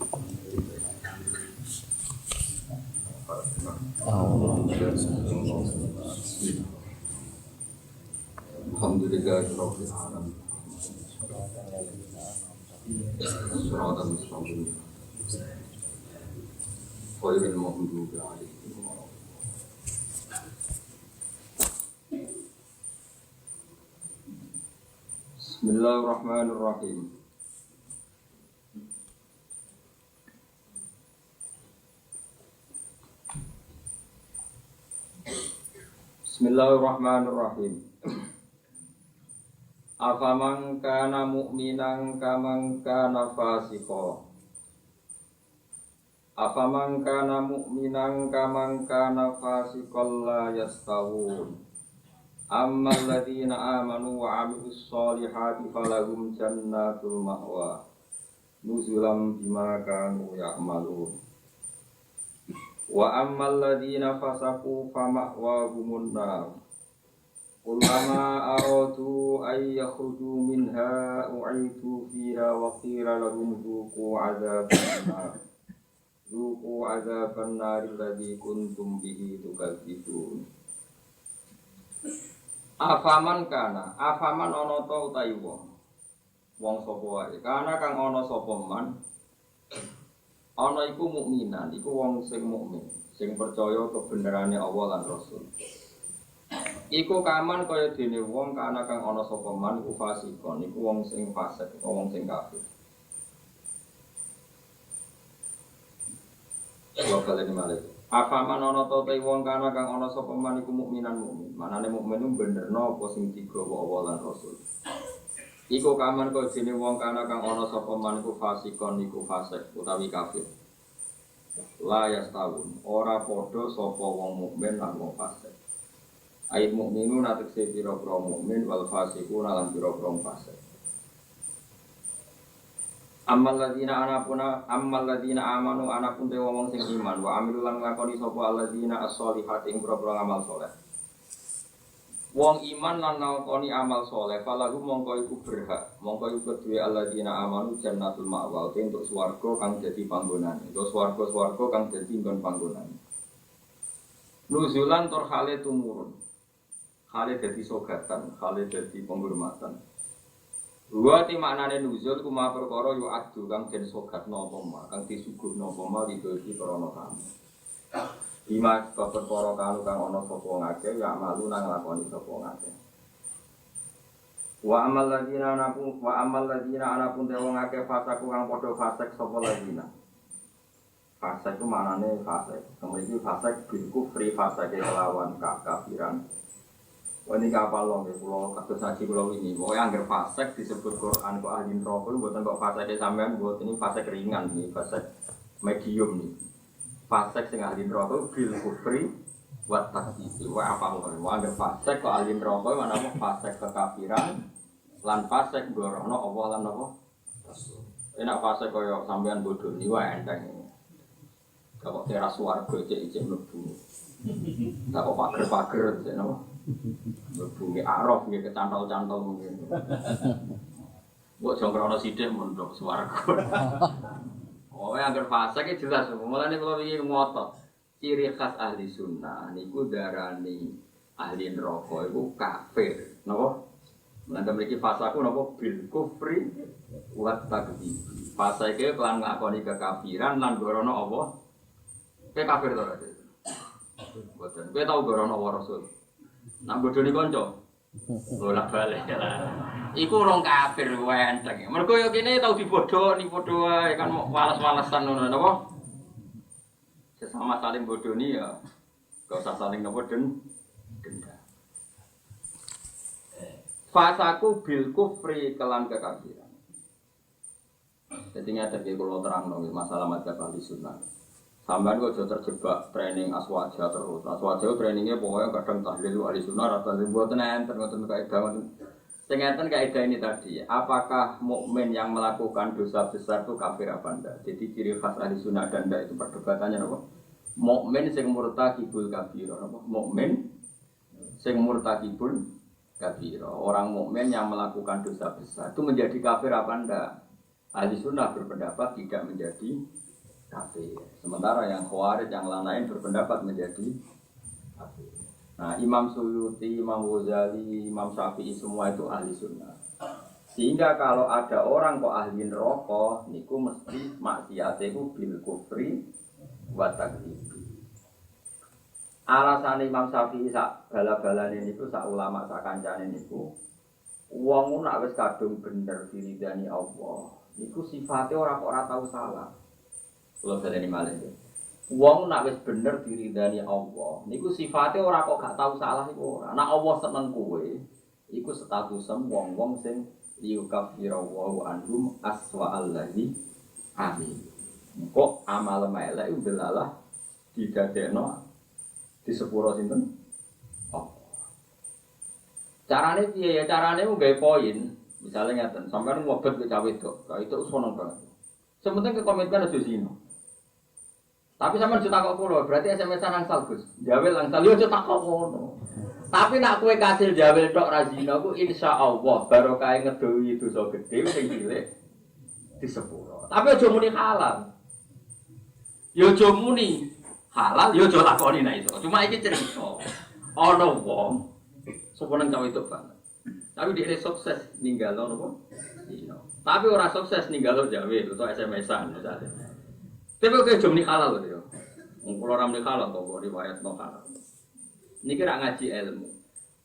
Alhamdulillahirabbil alamin. Shiratal mustaqim. Ghairil maghdubi 'alaihim waladdallin. Bismillahirrahmanirrahim. Bismillahirrahmanirrahim. Afaman kana mu'minan kaman kana fasiqan. Afaman kana mu'minan kaman kana fasiqan la yastawun. Ammal ladzina amanu wa 'amilus sholihati falahum jannatul ma'wa nuzulan bima kanu ya'malun. Wa ammal ladzina fasaqu fama'wahumun nar. Kullama aradu ay yakhruju minha u'idu fiha wa qila lahum dhuqu 'adzaban nar. Dhuqu 'adzaban nar alladzi kuntum bihi tukadzibun. Afaman kana, afaman ana ta utahe wong sapa wae. Kana kang ana sapa man ana iku mukminan, iku wong sing mukmin, sing percaya kebenerane Allah lan Rasul. Iku kaman kaya dene wong kana kang ana sapa man iku fasikon, iku wong sing fasik, wong sing kafir. Wa kalene malih. Afaman ana ta wong kana kang ana sapa man iku mukminan mukmin. Manane mukmin ku benerno apa sing digawa Allah lan Rasul. Iku kaman kaya dene wong kana kang ana sapa man iku fasikon, iku fasik utawi kafir. La yastawun, ora padha sapa wong mukmin lan wong fasik. Ayat mukminun atekse pira-pira mukmin wal fasiqun lan pira-pira fasik. Ammal ladzina amanu anapun te wong sing iman wa amilul lan nglakoni sapa alladzina as-solihati ing pira-pira amal saleh. Wong iman lan nglakoni amal saleh falahu mongko iku berhak, mongko iku duwe alladzina amanu jannatul ma'wa untuk swarga kang dadi panggonane. Untuk swarga-swarga kang dadi nggon panggonane. Nuzulan tur hale tumurun. Hale dadi sogatan, hale dadi penghormatan. Wa ti maknane nuzul ku ma perkara yu adu kang den sogatno apa ma, kang disuguhno apa ma iki krana kamu. Bima perkara kanu kang ana sapa ngake ya malu nang lakoni sapa ngake. Wa amal ladina anapun te wong akeh fasaku kang padha fasik sapa ladina. Fasik ku maknane fasik. Kemudian fasik bil kufri fasik kelawan kafiran. Ini kapal loh, kalau kasus haji kalau ini, pokoknya anggar fasek disebut Quran kok ahli neraka, buatan kok fasek sampean buat ini fasek ringan nih, fasek medium nih, fasek sing ahli neraka bil kufri buat takdisi, wah apa loh, anggar fasek kok ahli neraka mana mau fasek kekafiran, lan fasek gorono Allah lan apa? Enak fasek koyo sampean bodoh nih, wah enteng ini, kalau teras warga cek lebu, tak kok pager-pager, cek apa? Bunyi araf, bunyi kecantol-cantol mungkin. Buat jongkrono sidik mundok swarga. Oh, yang berfasek itu jelas. Mulanya kalau begini ngotot, ciri khas ahli sunnah. Niku darani ahli neraka itu kafir. Napa? Mulanya memiliki fasaku napa bil kufri wa takdzib. Fasake kelan nglakoni kekafiran lan gorono apa? Kowe kafir to ora? Boten. Kowe tau gorono wa Rasul. Nak bodoni kanca. Ora balik lah. Iku wong kafir wae enteng. Mergo yo kene tau dibodoni padha wae kan wales-walesan ngono napa? Sesama saling bodoni ya. Gak usah saling napa dendam. Fasaku bil kufri kelan kekafiran. Jadi ngeten iki kula terangno masalah madzhab ahli sunnah. Sampai kok terjebak training aswaja terus. Aswaja trainingnya pokoknya kadang tahlil ahli sunnah atau buatan enten ngoten kaidah. Sing enten kaidah ini tadi, apakah mukmin yang melakukan dosa besar itu kafir apa enggak? Jadi ciri khas ahli sunnah dan enggak itu perdebatannya apa? Mukmin sing murtakibul kabira, apa? Mukmin sing murtakibul kabira. Orang mukmin yang melakukan dosa besar itu menjadi kafir apa enggak? Ahli sunnah berpendapat tidak menjadi kafir. Sementara yang khawarij yang lain berpendapat menjadi kafir. Nah, Imam Suyuti, Imam Ghazali, Imam Syafi'i semua itu ahli sunnah. Sehingga kalau ada orang kok ahli neraka, niku mesti maksiate iku bil kufri wa takdzib. Alasan Imam Syafi'i sak bala-balane niku sak ulama sak kancane niku wong nek wis kadung bener diridani Allah, niku sifate ora tau salah. Kula baleni malih. Wong nek wis bener diridani Allah, niku sifate ora kok gak tau salah iku ora. Nek Allah seneng kowe, iku statusem wong-wong sing yukaffirallahu anhum aswa allazi amin. Kok amal elek iku delalah didadekno di sepuro sinten? Oh. Carane piye ya? Carane nggawe poin. Misalnya ngeten, sampean ngobet ke cawe itu, itu seneng banget. Sementing ke komitmen aja sino. Tapi sampean juta kok kulo, berarti SMS-an angsal Gus. Jawel angsal yo juta kok ngono. Tapi nak kowe kasil jawel tok ra zina ku insyaallah barokah ngedohi dosa gedhe sing cilik di sepuro. Tapi aja muni halal. Yo aja muni halal, yo aja lakoni nek iso. Cuma iki cerita. Ana wong sapa nang cawe itu banget. Tapi dia sukses ninggalo napa? Zina. Tapi ora sukses ninggalo jawel utawa SMS-an misalnya. Tapi oke jom ni halal gitu. Kalau orang ni halal kok riwayat no halal. Ini kira ngaji ilmu.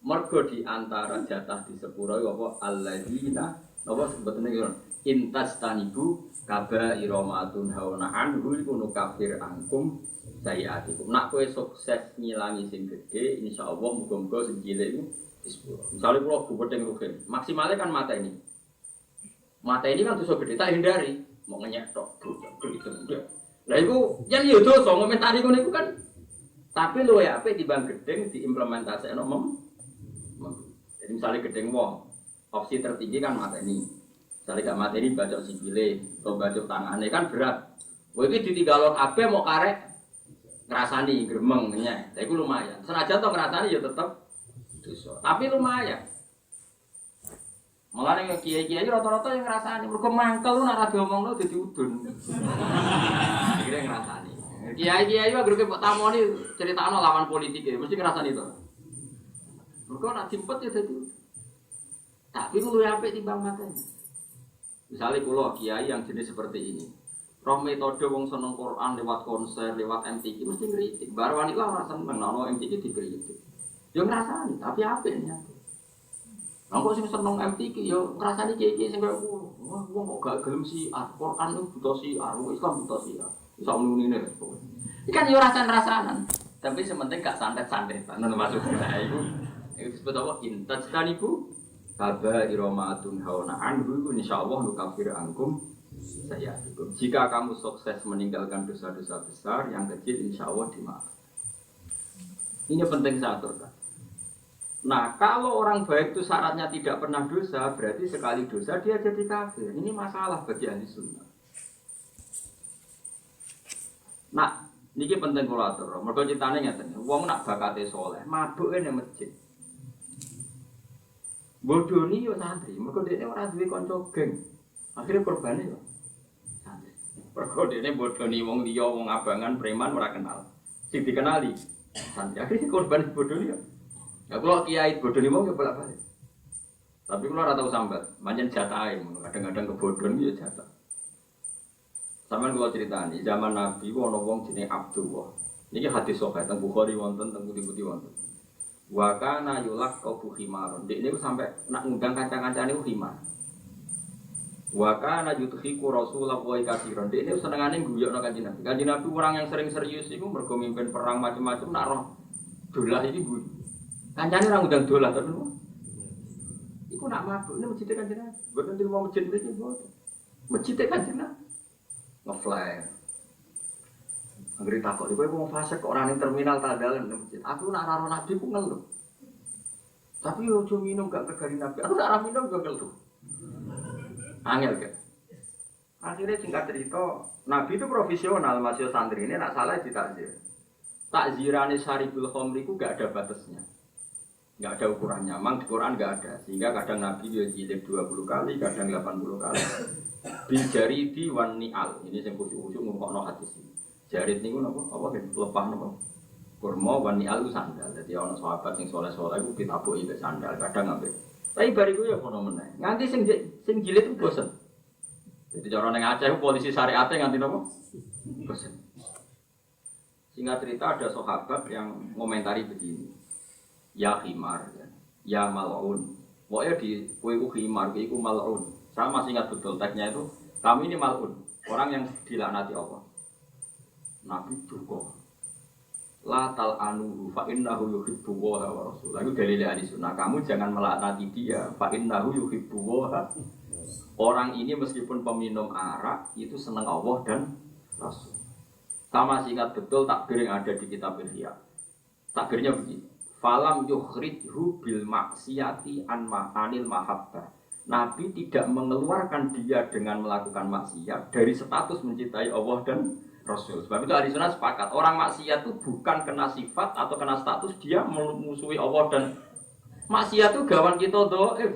Mergo di antara jatah di sepuro apa alladzina apa sebetulnya gitu. Intas tanibu kaba iromatun hauna anhu iku kafir angkum sayiatikum. Nak kowe sukses ngilangi sing gede, insyaallah muga-muga sing cilik iku di sepuro. Misale kula gubedeng rugen, maksimalnya kan mata ini. Mata ini kan dosa gede tak hindari, mau ngenyek tok. Lah iku yen yo dosa ngomentari ngono iku kan. Tapi lho ya apik timbang gedeng diimplementasekno Jadi misalnya gedeng wong, opsi tertinggi kan mateni. Misalnya gak mateni bacok sikile, atau bacok tangane kan berat. Kowe iki ditinggalon kabeh mau karek ngrasani gremeng nyek. Lah iku lumayan. Senajan to ngrasani ya tetep dosa. Tapi lumayan. Malah nek kiai-kiai rata-rata yang ngrasani mergo mangkel nek ora diomongno dadi udun. Kira ngrasani. Kiai-kiai wae grup tamoni critakno lawan politik mesti ngrasani to. Mergo nek simpet ya dadi. Tapi luwih apik timbang mateni. Misalnya kula kiai yang jenis seperti ini. Roh metode wong seneng Quran lewat konser, lewat MTQ mesti ngritik. Barwan iku ora seneng ono MTQ dikritik. Yo ngrasani tapi apik nih. Nggak sih seneng MTQ, yo ngerasani kiai sing kayak wah kok gak gelem sih Quran itu butuh sih, Islam butuh sih, bisa muni nih. Ikan yo rasanan, tapi sementing gak santet-santet. Nana maksudnya itu disebut apa? Intaj taniku, kaba iromatun hauna anhu, insyaallah nukafir angkum saya. Jika kamu sukses meninggalkan dosa-dosa besar, yang kecil insyaallah dimaafkan. Ini penting saya aturkan. Nah, kalau orang baik itu syaratnya tidak pernah dosa, berarti sekali dosa dia jadi kafir. Ini masalah bagi ahli sunnah. Nah, ini penting kalau atur. Mereka ceritanya ngerti, wong nak bakate soleh, mabuk ini masjid. Bodoh ini yo santri, mereka dia orang duwe konco geng. Akhirnya korbannya yo santri. Mereka dia bodoh nih, wong dia, wong abangan, preman, ora kenal. Sing dikenali santri. Akhirnya korban bodoh nih yo. Ya kalau kiai bodoh nih mau ya bolak-balik. Tapi kalau rata sambat, manjen jatahe, kadang-kadang kebodohan ya jatah. Sampeyan kula critani, zaman Nabi ana wong jenenge Abdullah. Niki hadis sahih teng Bukhari wonten, teng putih-putih wonten. Wa kana yulaqabu khimaron. Dik niku sampe nak ngundang kanca-kancane ku khimar. Wa kana yudhiku Rasulullah wa katsiran. Dik niku senengane guyokno Kanjeng Nabi. Kanjeng Nabi orang yang sering serius iku mergo mimpin perang macam-macam nak roh dolah iki guyu. Kancane ora ngundang dolah tapi iku nak mabuk ini masjid Kanjeng Nabi. Mboten di rumah masjid mriki mboten. Masjid Kanjeng Nabi. Ngeflare. Anggere takok kowe wong fase kok ora ning terminal tadalan nang masjid. Aku nak karo Nabi ku ngeluh. Tapi yo aja minum gak kegari Nabi. Aku nak minum yo ngeluh. Angel gak? Akhirnya singkat cerita, Nabi itu profesional, masih santri ini nak salah ditakzir. Takzirane syaribul khamri ku gak ada batasnya. Gak ada ukurannya, memang di Quran gak ada. Sehingga kadang Nabi dia jilid 20 kali, kadang 80 kali. bil jaridi wan ni'al. Ini sing khusyuk-khusyuk ngungkokno hadis iki. Jarid niku napa? Apa kan lepah napa? Kurma wan ni'al ku sandal. Dadi ana sahabat sing saleh-saleh iku ditabuki mek sandal, kadang ambek. Tapi bariku ya kono meneh. Nganti sing jilid ku bosen. Jadi cara ning Aceh polisi syariate nganti napa? Bosen. Singkat cerita ada sahabat yang ngomentari begini. Ya khimar, ya mal'un. Pokoknya di kuiku khimar, kuiku mal'un. Saya masih ingat betul teksnya itu. Kami ini mal'un, orang yang dilaknati Allah. Nabi duka. La tal'anuhu fa innahu yuhibbu wa rasulahu. Itu dalil ahli sunnah. Kamu jangan melaknati dia. Fa innahu yuhibbu wa. Orang ini meskipun peminum arak itu senang Allah dan Rasul. Sama ingat betul takbir yang ada di kitab Ihya. Takbirnya begini. Falam yukhrijhu bil maksiyati anil mahabbah. Nabi tidak mengeluarkan dia dengan melakukan maksiat dari status mencintai Allah dan Rasul. Sebab itu ahli sunnah sepakat. Orang maksiat itu bukan kena sifat atau kena status dia memusuhi Allah dan maksiat itu gawan kita doif.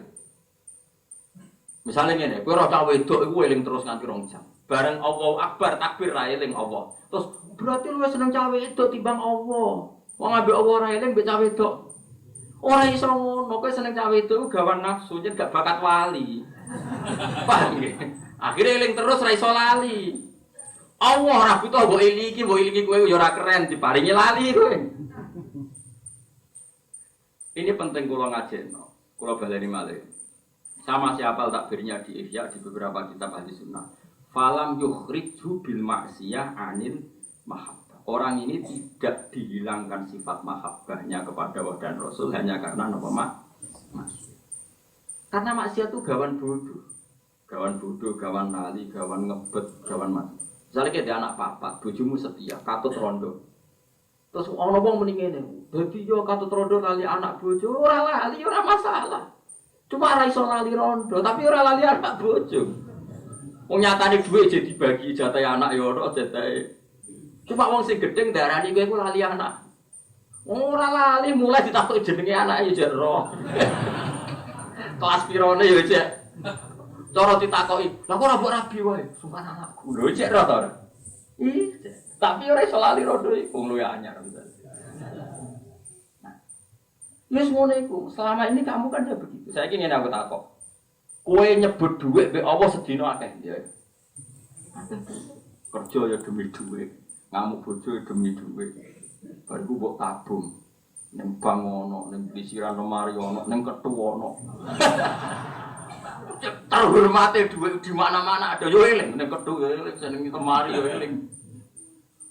Misalnya ini, kowe ora cah wedok iku eling terus nganti 2 jam. Bareng Allahu Akbar takbir ra eling Allah. Terus berarti lu seneng cah wedok timbang Allah. Wong ambek Allah ra eling mbek cah wedok. Ora iso ngono, kowe seneng cah wedok gawan nafsu yen gak bakat wali. Paham nggih? Akhire eling terus ra iso lali. Allah ora butuh mbok elingi kowe ya ora keren diparingi lali kowe. Ini penting kula ngajeno. Kula baleni malih. Sama siapa takbirnya di Ihya di beberapa kitab ahli sunnah. Falam yukhrijhu bil maksiyah anil mahabbah. Orang ini tidak dihilangkan sifat mahabbahnya kepada Allah dan Rasul hanya karena apa maksiat. Karena maksiat itu gawan bodoh, gawan lali, gawan ngebet, gawan mati. Misalnya kayak anak papat, bojomu setia, katut rondo. Terus orang wong mending ngene. Dadi yo katut rondo lali anak bojo, ora lali ora masalah. Cuma ora iso lali rondo, tapi ora lali anak bojo. Wong nyatane dhuwit jadi dibagi jatahe anak ya ora jatahe. Cuma wong sing gedeng darani kowe iku lali anak. Ora lali mulai ditakoki jenenge anake ya jero. Kelas pirone ya cek. Cara ditakoki, lha kok ora mbok rabi wae, sumpah anakku. Lho cek ora to. Ih, tapi ora iso lali rondo iku luwe anyar. Wis ngono iku, selama ini kamu kan udah begitu. Saiki ngene aku takok. Kowe nyebut dhuwit mbek Allah sedina akeh ya. Kerja ya demi dhuwit, ngamuk bojo ya demi dhuwit. Bar iku mbok tabung. Ning bank ono, ning pisiran lemari ono, ning kethu ono. Terhormate dhuwit di mana-mana ada yo eling, ning kethu yo eling, ning lemari yo eling.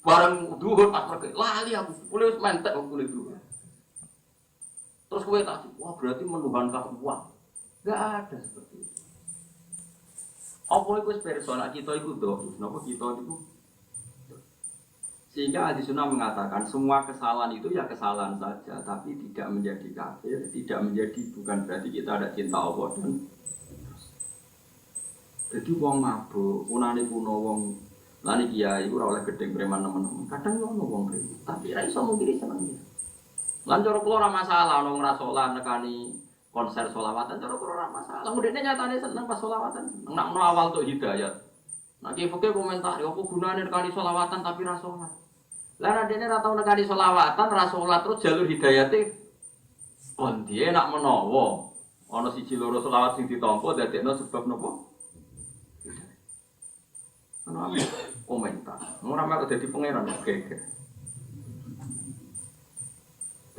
Bareng dhuwur pas pergi, lali aku, kuwi wis mentek aku kuwi dhuwur. Terus kowe tak, wah berarti menuhankan uang. Enggak ada seperti itu. Apa itu personal kita itu doh, kenapa kita itu? Sehingga ahli sunnah mengatakan semua kesalahan itu ya kesalahan saja, tapi tidak menjadi kafir, tidak menjadi bukan berarti kita ada cinta Allah dan. Jadi wong mabuk, punane kuno wong lani kiai ora oleh gedeng preman teman-teman. Kadang ono wong preman, tapi ra iso mung diri seneng. Lan cara kula ora masalah ono ngrasolan nekani konser sholawatan cara kula ora masalah. Mudene nyatane seneng pas sholawatan. Nek ono awal tok hidayat. Nek ki fikih komentar opo gunane nekani sholawatan tapi ra sholat. Lah radene ra tau nekani sholawatan ra sholat terus jalur hidayate kondi enak menawa ana siji loro sholawat sing ditampa dadekno sebab napa? Ana komentar. Ora mek dadi pangeran oke.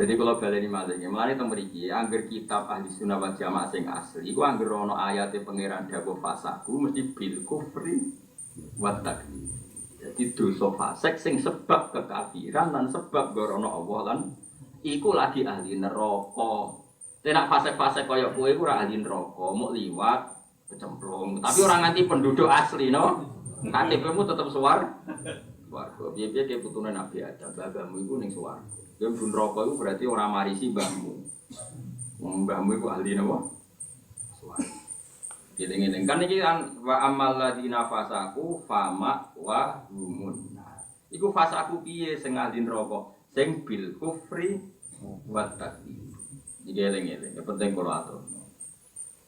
Jadi kalau baleni malih, mulane teng mriki angger kitab ahli sunnah wal jamaah sing asli, iku angger ana ayate pangeran dawuh fasaku mesti bil kufri wa takdzib. Jadi dosa fasik sing sebab kekafiran lan sebab gorono Allah lan iku lagi ahli neraka. Tenak fasik-fasik kaya kowe iku ora ahli neraka, muk liwat kecemplung. Tapi ora nganti penduduk asli no. KTP-mu tetep swarga. Piye-piye ke putune Nabi Adam, bagamu iku ning swarga. Yang bun rokok itu berarti orang marisi mbahmu. Mbahmu itu ahli napa? Giling-giling kan iki kan wa amal ladina fasaku fama wa humun. Iku fasaku piye sing ahli rokok? Sing bil kufri wa takdzib. Iki giling-giling penting kula atur.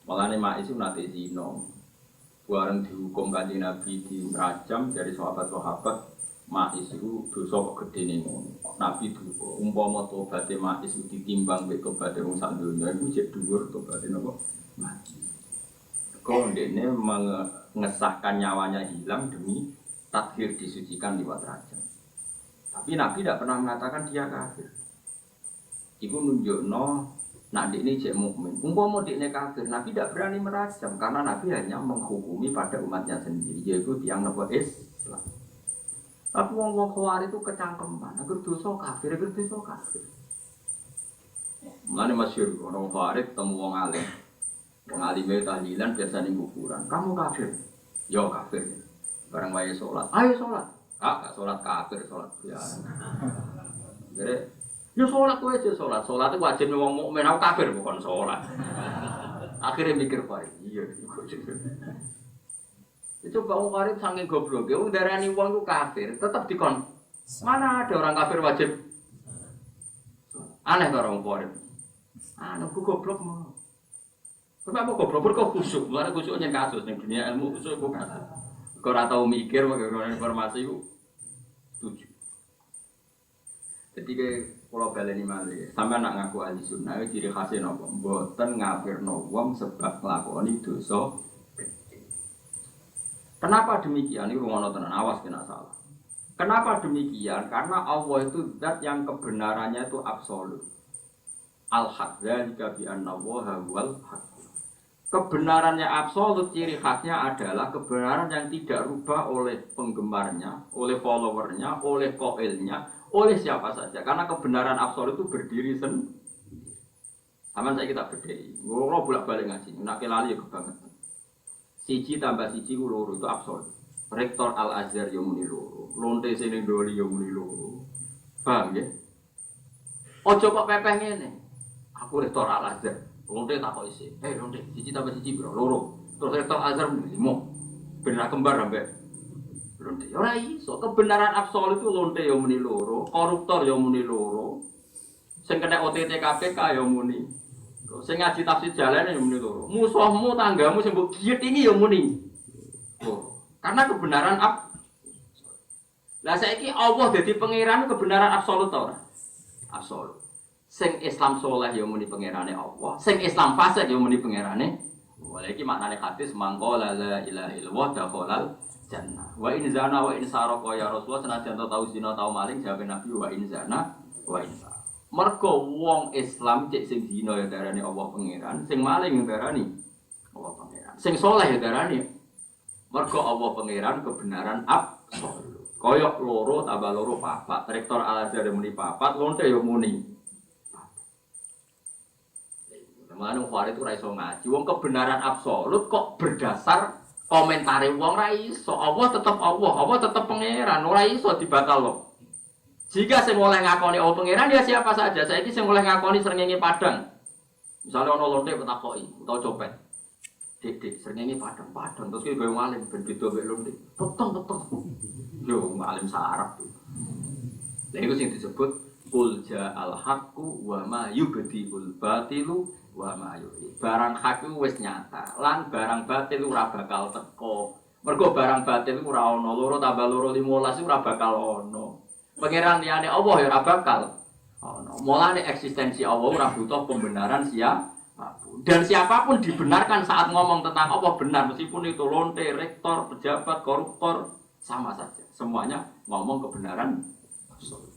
Malane mak isu nate zina. Bareng dihukum kanjeng Nabi di rajam dari sahabat-sahabat Ma'is itu dosa kok gede nih Nabi itu umpama tobaté Ma'is itu ditimbang mek tobaté wong sak donya iku jek dhuwur tobaté napa Ma'is. Kok ndekne mengesahkan nyawanya hilang demi takhir disucikan liwat rajam. Tapi Nabi tidak pernah mengatakan dia kafir. Iku nunjukno nak ndekne jek mukmin. Umpama ndekne kafir, Nabi tidak berani merajam karena Nabi hanya menghukumi pada umatnya sendiri yaitu tiyang napa Islam. Tapi wong-wong Khawarij itu kecangkeman, agar dosa kafir, agar dosa kafir. Mulane masyhur orang Khawarij temu wong alim. Wong alim itu tahlilan biasane kuburan. Kamu kafir? Yo kafir. Barang wae salat. Ayo salat. Gak salat kafir, salat biasa. Jadi, yo salat kowe aja salat. Salat itu wajib wong mukmin, aku kafir bukan salat. Akhirnya mikir bae. Iya, iku. Itu bang Khawarij saking goblok, ya darani wong itu kafir, tetap dikon. Mana ada orang kafir wajib? Aneh orang Khawarij. Aku goblok mau. Kenapa goblok? Kok kusuk? Mana kusuknya kasus nih dunia ilmu kusuk kok kasus. Kau ora tau mikir bagaimana informasi itu setuju. Jadi kalau baleni malih, sampai nak ngaku ahli sunnah, ciri khasnya nopo, boten ngafirno wong sebab nglakoni dosa. Kenapa demikian? Ini rumah tenan awas kena salah. Kenapa demikian? Karena Allah itu zat yang kebenarannya itu absolut. Al-haq dzalika bi anna Allaha huwal haq. Kebenarannya absolut, ciri khasnya adalah kebenaran yang tidak rubah oleh penggemarnya, oleh followernya, oleh qailnya, oleh siapa saja. Karena kebenaran absolut itu berdiri sendiri. Aman saya kita bedhei. Ngono bolak-balik ngaji, nek lali ya kebangetan. Siji tambah siji ku loro itu absolut. Rektor Al-Azhar yo muni loro, lonte sing ndoli yo muni loro. Paham ya? Ojo kok pepeh ngene. Aku rektor Al-Azhar, lonte tak kok isih. Lonte siji tambah siji bro, loro. Terus rektor Al-Azhar muni 5. Benar kembar ambek lonte. Ora iso, kebenaran absolut itu lonte yo muni loro, koruptor yo muni loro. Sing kena OTT KPK yo muni. Sing ngaji tafsir jalane yo muni loro. Musuhmu tanggamu sing mbok giet ini yo muni. Karena kebenaran Lah saiki Allah dadi pangeran kebenaran absolut ta ora? Absolut. Sing Islam saleh yo muni pangerane Allah, sing Islam fasik yo muni pangerane. Wala iki maknane hadis mangko la ilaha illallah dakhalal jannah. Wa in zana wa in sarqa ya Rasulullah senajan tau zina tau maling jawab Nabi wa in zana wa in sarqa. Mergo wong Islam cek sing dina ya darani Allah pangeran, sing maling ya darani Allah pangeran. Sing saleh ya darani mergo Allah pangeran kebenaran absolut. Koyok loro tambah loro papat. Rektor Al-Azhar muni papat, lonte ya muni. Teman Khawarij itu ra iso ngaji. Wong kebenaran absolut kok berdasar komentare wong ra iso. Allah tetep Allah, Allah tetep pangeran, ora iso dibatalno. Jika sing oleh ngakoni Allah pangeran ya siapa saja. Saiki sing oleh ngakoni srengenge padang. Misalnya ana lonte petakoki utawa copet. Dik srengenge padang terus ki gawe maling ben beda mek lonte. Peteng. Yo maling sarap. Lha iku sing disebut qul ja'al haqqu wa ma yubdiul batilu wa ma yu'id. Barang hak iku wis nyata, lan barang batil ora bakal teko. Mergo barang batil iku ora ana, loro tambah loro 15 ora bakal ana. Pangeran liyane Allah ya ora bakal ana. Mulane eksistensi Allah ora butuh pembenaran siapapun. Dan siapapun dibenarkan saat ngomong tentang Allah benar meskipun itu lonte, rektor, pejabat, koruptor sama saja. Semuanya ngomong kebenaran.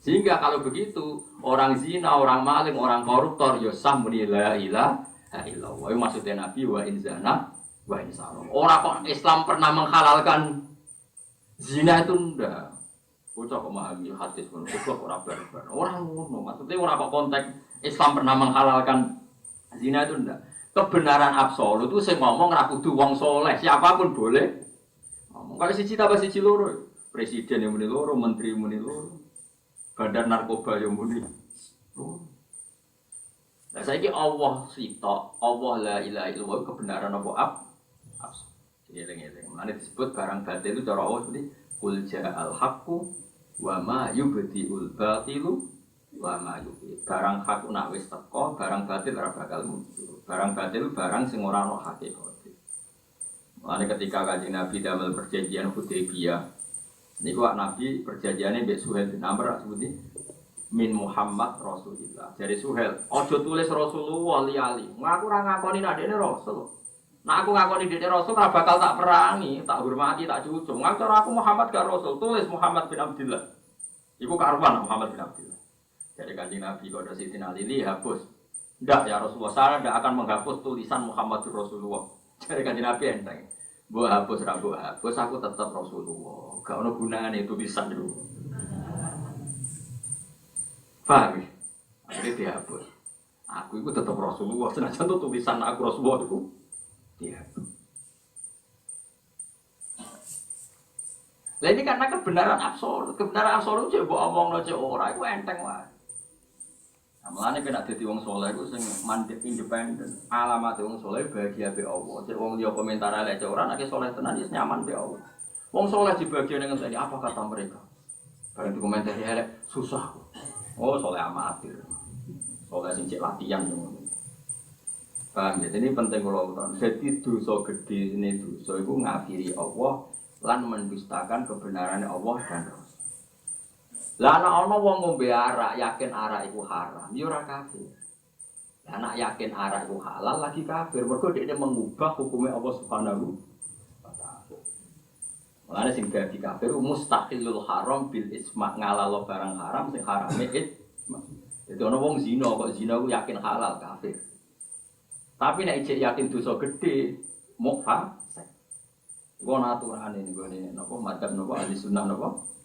Sehingga kalau begitu orang zina, orang maling, orang koruptor ya sah muni la ilaha illallah. Maksudnya Nabi wa in zana wa in sarqa. Orang kok Islam pernah menghalalkan zina itu ndak. Bocah kok memahami hadis ngono, kok ora barbar. Orang ngono, maksudnya ora kok konteks Islam pernah menghalalkan zina itu ndak. Kebenaran absolut itu sing ngomong ra kudu wong saleh, siapapun boleh. Ngomong kalau siji tambah siji loro, presiden yang muni loro, menteri muni loro. Badan narkoba yang muni. Lah saiki Allah sitok, Allah la ilaha illallah kebenaran apa absolut. Eling-eling. Mane disebut barang batil itu cara Allah seperti qul ja'al haqqu wa ma yubdiul batilu wa ma yu'id. Barang hak nak wis teko, barang batil ora bakal muncul. Barang batil barang sing ora ono hakikate. Lalu ketika Kanjeng Nabi damel perjanjian Hudaybiyah, niku Nabi perjanjiannya mbek Suhail bin Amr sebutin min Muhammad Rasulillah. Jadi Suhail, ojo tulis Rasulullah li-ali. Ngaku ora ngakoni nek dene Rasul. Nah aku ngakoni dene Rasul ora bakal tak perangi, tak hormati, tak cucung. Ngaku aku Muhammad gak Rasul, tulis Muhammad bin Abdullah. Iku karuan Muhammad bin Abdullah. Jadi Kanjeng Nabi kode Sayyidina Ali hapus. Ndak ya Rasulullah, saya ndak akan menghapus tulisan Muhammadur Rasulullah. Jadi Kanjeng Nabi enteng. Mbok hapus ra mbok hapus aku tetap Rasulullah. Gak ono gunane tulisan itu. Paham ya? Akhirnya dihapus. Aku itu tetap Rasulullah. Senajan itu tulisan aku Rasulullah itu dihapus. Lah ini karena kebenaran absolut. Kebenaran absolut itu mbok omongno cek ora iku enteng wae. Mulane kena dadi wong saleh iku sing mandek independen. Alamat wong saleh bahagia be Allah. Cek wong liya komentar elek cek ora nek saleh tenan wis nyaman be Allah. Wong saleh dibagi ning ngene apa kata mereka? Bareng dikomentari elek susah. Oh saleh amatir. Saleh sing cek latihan ngono. Paham ya? Ini penting kula utan. Dadi dosa gedhe ini dosa iku ngafiri Allah lan mendustakan kebenaran Allah dan Rasul. Lah ana ana wong ngombe arak yakin arak iku haram, ya ora kafir. Lah nek yakin arak iku halal lagi kafir, mergo dhekne mengubah hukume Allah Subhanahu wa taala. Mulane sing dadi kafir mustaqillul haram bil isma ngalalo barang haram sing harame isma. Dadi ana wong zina kok zina ku yakin halal kafir. Tapi nek ijek yakin dosa gedhe mukfa. Iku ana aturane niku napa madzhab napa ahli sunnah napa.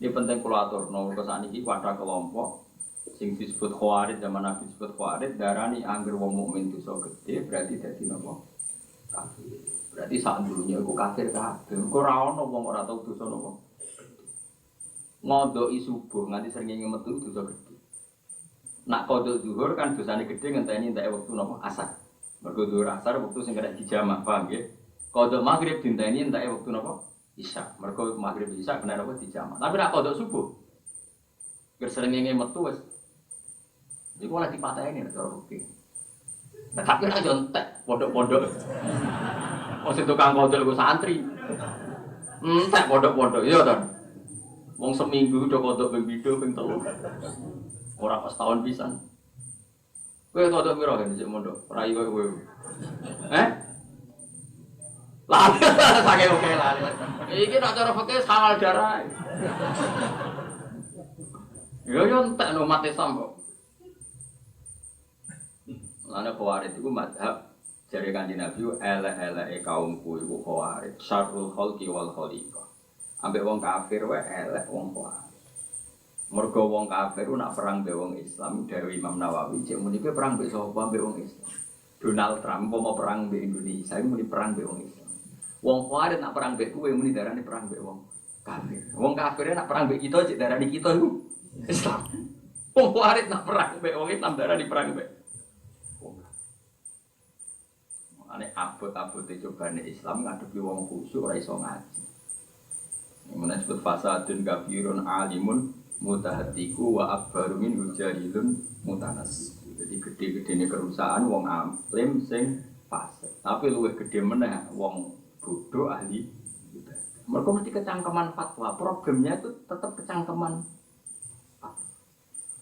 Ini penting kula aturno kok sakniki wadah kelompok sing disebut khawarij zaman Nabi disebut khawarij darani angger wong mukmin dosa gedhe berarti dadi napa kafir. Berarti sak dunya iku kafir kabeh. Kok ora ana wong ora tau dosa napa. Ngodoki subuh nganti srengenge metu dosa gedhe. Nak kodok zuhur kan dosane gedhe ngenteni entek wektu napa asar. Mergo zuhur asar wektu sing kena dijamak, paham nggih? Kodok maghrib dinteni entek wektu napa Isya, mereka maghrib Isya benar apa dijamak. Tapi nak kodok subuh, kersengenge metu wes. Iku lagi patah ini cara bukti. Nah, tapi nak jontek pondok-pondok. Oh si tukang kodok iku santri. Entek pondok-pondok, iya to. Wong seminggu do kodok ping 7 ping 3. Ora pas tahun pisan. Kowe kodok piro kan sik mondok? Rai kowe. Lali, pakai oke lali. Iki nak cara pakai halal darah. Yo entek no mate sampo. Lane khawarij iku mazhab jare Kanjeng Nabi elek-eleke kaumku iku khawarij, syarrul khalqi wal khaliqah. Ambek wong kafir wae elek wong khawarij. Mergo wong kafir nak perang mbek wong Islam dewe Imam Nawawi cek muni kowe perang mbek sapa mbek wong Islam. Donald Trump mau perang mbek Indonesia, muni perang mbek wong Islam. Wong kafir nak perang mbek kowe muni darane perang mbek wong kafir. Wong kafir nak perang mbek kita cek darane kita iku Islam. Wong kafir nak perang mbek wong Islam darane perang mbek wong kafir. Ane abot-abote cobane Islam ngadepi wong khusyuk ora iso ngaji. Mun disebut fasadun kafirun alimun mutahaddiku wa akbaru min jahilun mutanas. Jadi gede-gedene kerusakan wong alim sing fasik. Tapi luwih gede meneh wong bodoh ahli ibadah. Mereka mesti kecangkeman fatwa. Problemnya itu tetap kecangkeman fatwa.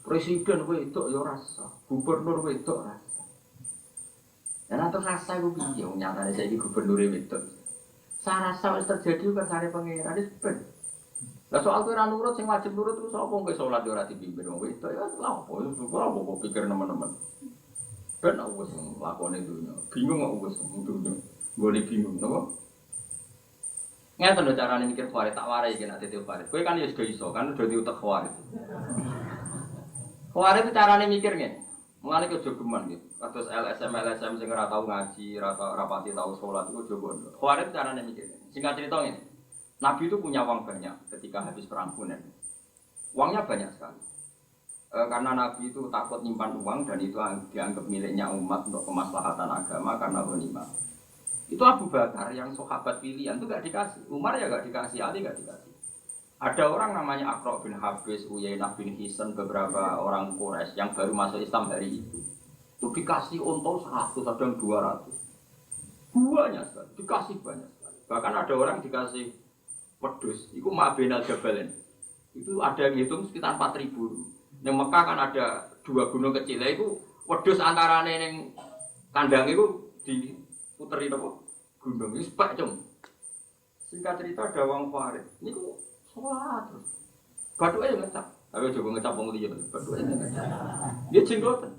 Presiden wedok ya rasa, gubernur wedok rasa. Dan atur rasa itu piye? Nyatane saiki gubernur wedok. Sa rasa wis terjadi kersane pangeran wis ben. Lah soal kowe ora nurut sing wajib nurut terus apa kowe salat ora dipimpin wong wedok ya lha apa apa pikir teman-teman. Ben aku wis lakone dunya. Bingung aku wis dunya. Gone bingung napa? Ngeten lho carane mikir khawarij tak warai iki nek dadi khawarij. Kowe kan ya sudah iso kan udah diutek khawarij. Khawarij itu carane mikir ngene. Mulane ki aja geman gitu. Kados LSM sing ora tau ngaji, ora rapati tau salat iku aja ngono. Khawarij carane mikir. Singkat cerita ngene. Nabi itu punya uang banyak ketika habis perang Hunain. Uangnya banyak sekali. Karena Nabi itu takut nyimpan uang dan itu dianggap miliknya umat untuk kemaslahatan agama karena ghanimah. Itu Abu Bakar yang sahabat pilihan itu gak dikasih, Umar ya gak dikasih, Ali gak dikasih. Ada orang namanya Aqra bin Habis, Uyainah bin Hisan, beberapa orang Quraisy yang baru masuk Islam hari itu dikasih unta 100, ada yang 200. Banyak sekali, dikasih banyak sekali. Bahkan ada orang dikasih wedhus, itu Ma'benal Jabalain. Itu ada yang hitung sekitar 4.000. Di Mekah kan ada 2 gunung kecil, itu wedhus antarane ning kandang itu diputeri apa? Gunung itu sebak cung. Singkat cerita ada wong Farid, niku sholat terus. Bathuke yo ngecap. Tapi coba ngecap wong liya, bathuke ngecap. Dia jenggoten.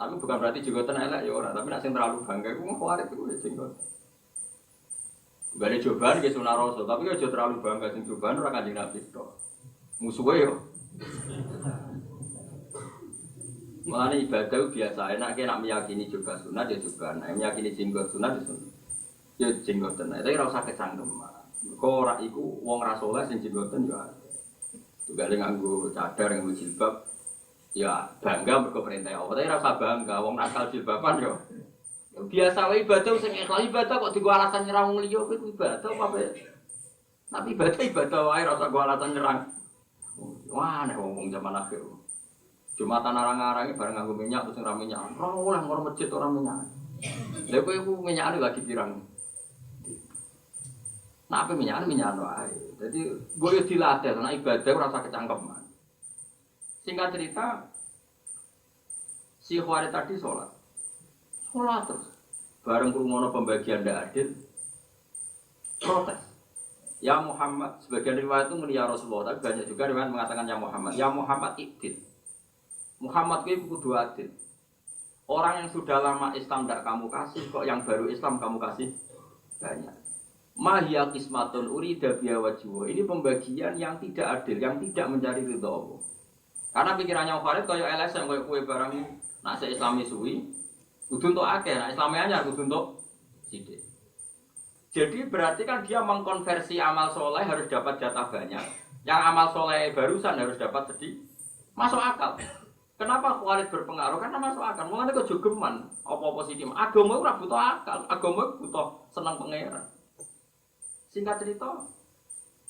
Tapi bukan berarti jenggoten elek ya ora, tapi nek sing terlalu bangga iku wong Farid iku ya jenggoten. Gak ada cobaan ke sunah rasul, tapi aja terlalu bangga sing cobaan ora Kanjeng Nabi tok. Musuhe yo. Mulane ibadah biasa, enak meyakini juga sunat ya juga, nek meyakini jenggot sunat ya sunat. Ya jenggoten, tapi ora usah kecangkeman. Kok ora iku wong ra saleh sing jenggoten ya. Tugale nganggo cadar nganggo jilbab ya bangga mergo perintah Allah. Tapi ora usah bangga wong nakal jilbaban yo. Biasa wae ibadah sing ikhlas ibadah kok digo alasan nyerang wong liya kuwi ibadah apa tapi ibadah wae ora usah go alasan nyerang. Wah nek wong zaman akhir. Jumatan arang-arang bareng nganggo minyak terus ora minyak. Ora oleh ngoro masjid ora minyak. Lha kowe iku minyakane lagi pirang. Nah apa minyak wae. Jadi gue dilatih nek ibadah ora usah kecangkeman. Singkat cerita si Khawarij tadi sholat terus. Bareng krungono pembagian ndak adil, protes. Ya Muhammad, sebagian riwayat itu muni ya Rasulullah, tapi banyak juga riwayat mengatakan ya Muhammad ikdil. Muhammad itu kudu adil. Orang yang sudah lama Islam tidak kamu kasih, kok yang baru Islam kamu kasih banyak. Mahya qismatun urida biya wajhu. Ini pembagian yang tidak adil, yang tidak mencari ridha Allah. Karena pikirannya Khawarij kaya LSM kaya kue barang nak se Islami suwi, kudu untuk akeh, nak Islami anyar kudu untuk sithik. Jadi berarti kan dia mengkonversi amal soleh harus dapat jatah banyak. Yang amal soleh barusan harus dapat sedikit. Masuk akal. Kenapa Khawarij berpengaruh? Karena masuk akal. Mulane kok jogeman apa-apa sithik. Agama ora butuh akal, agama butuh seneng pangeran. Singkat cerita,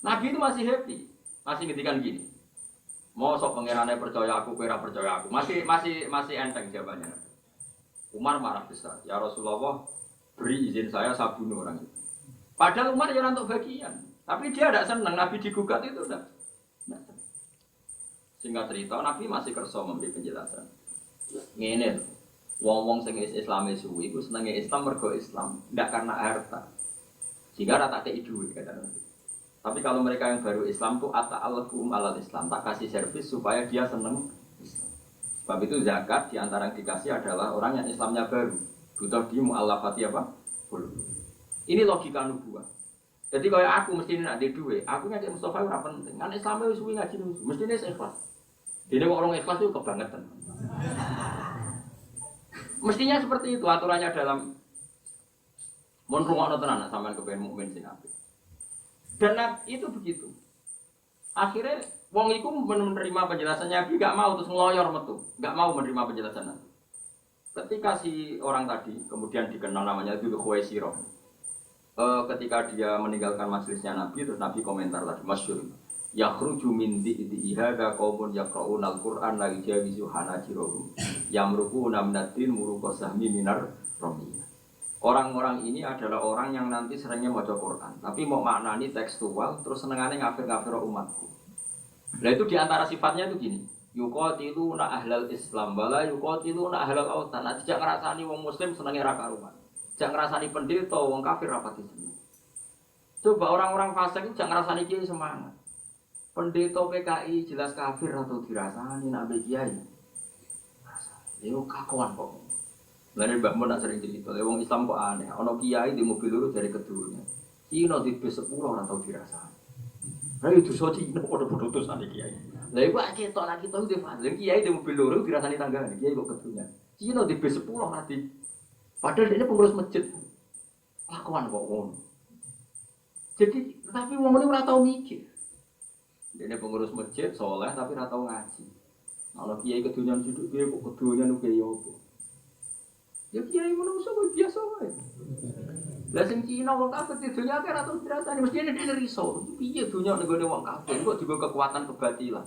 Nabi itu masih happy, masih ngendikan gini. Mau sok pangerannya percaya aku, kira percaya aku. Masih enteng jawabannya. Umar marah besar. Ya Rasulullah, beri izin saya bunuh orang itu. Padahal Umar ya untuk bagian, tapi dia tidak senang. Nabi digugat itu udah. Singkat cerita, Nabi masih kerso memberi penjelasan. Ngene, wong-wong sing Islami suwi, iku senenge Islam mergo Islam, tidak karena harta. Jika rata kei duit kata Nabi. Tapi kalau mereka yang baru Islam tuh ata'allahum alal Islam, tak kasih servis supaya dia seneng Islam. Sebab itu zakat diantara yang dikasih adalah orang yang Islamnya baru. Butuh di mu'allafati apa? Ini logika nubuah. Jadi kalau aku mesti nak di duit, aku ngajak Mustafa ora penting. Kan Islamnya wis suwi ngaji nubuah, mestine ikhlas. Dene kok orang ikhlas itu kebangetan. Mestinya seperti itu aturannya dalam mun rungokno tenan sampean kepen mukmin sing apik. Dan itu begitu. Akhirnya wong iku menerima penjelasannya Nabi, enggak mau terus ngeloyor metu, enggak mau menerima penjelasan Nabi. Ketika si orang tadi kemudian dikenal namanya Dzul Khuwaisirah. Ketika dia meninggalkan majelisnya Nabi, terus Nabi komentar lagi masyhur. Yakhruju min di'iha ka qaumun yaqra'una al-Qur'an la yajawizu hanajirahum. Yamruquna minad-din muruqa sahmi minar ramiyah. Orang-orang ini adalah orang yang nanti seringnya baca Quran, tapi mau maknani tekstual, terus senengannya ngafir-ngafir umatku. Nah itu diantara sifatnya itu gini, yuqatiluna ahlal Islam, wala yuqatiluna ahlal autan. Nah, tidak ngerasani wong Muslim senengnya ra karuan, tidak ngerasani pendeta wong kafir rapati seneng. Coba orang-orang fasik itu tidak ngerasani kiai semangat. Pendeta PKI jelas kafir atau dirasani nabi kiai. Itu kakuan kok. Lain Mbak Mun nak sering cerita, wong Islam kok aneh. Ono kiai di mobil lurus dari kedulurnya. Cina di bis 10 orang tahu dirasani. Nah itu so Cina pada putus ane kiai. Lah iku akeh tok lagi tahu di fase kiai di mobil lurus dirasani tanggane. Kiai kok kedulurnya. Cina di bis 10 nanti. Padahal dia pengurus masjid. Lakuan kok ngono. Jadi tapi wong ini ora tau mikir. Dia pengurus masjid soleh tapi ora tau ngaji. Kalau kiai kedulurnya duduk dia kok kedulurnya nu kiai opo? Ya kiai manusia biasa wae. Lah sing Cina wong kafir di dunia akeh atau dirasani mesti dia riso. Piye dunia nego wong kafir kok juga kekuatan kebatilan.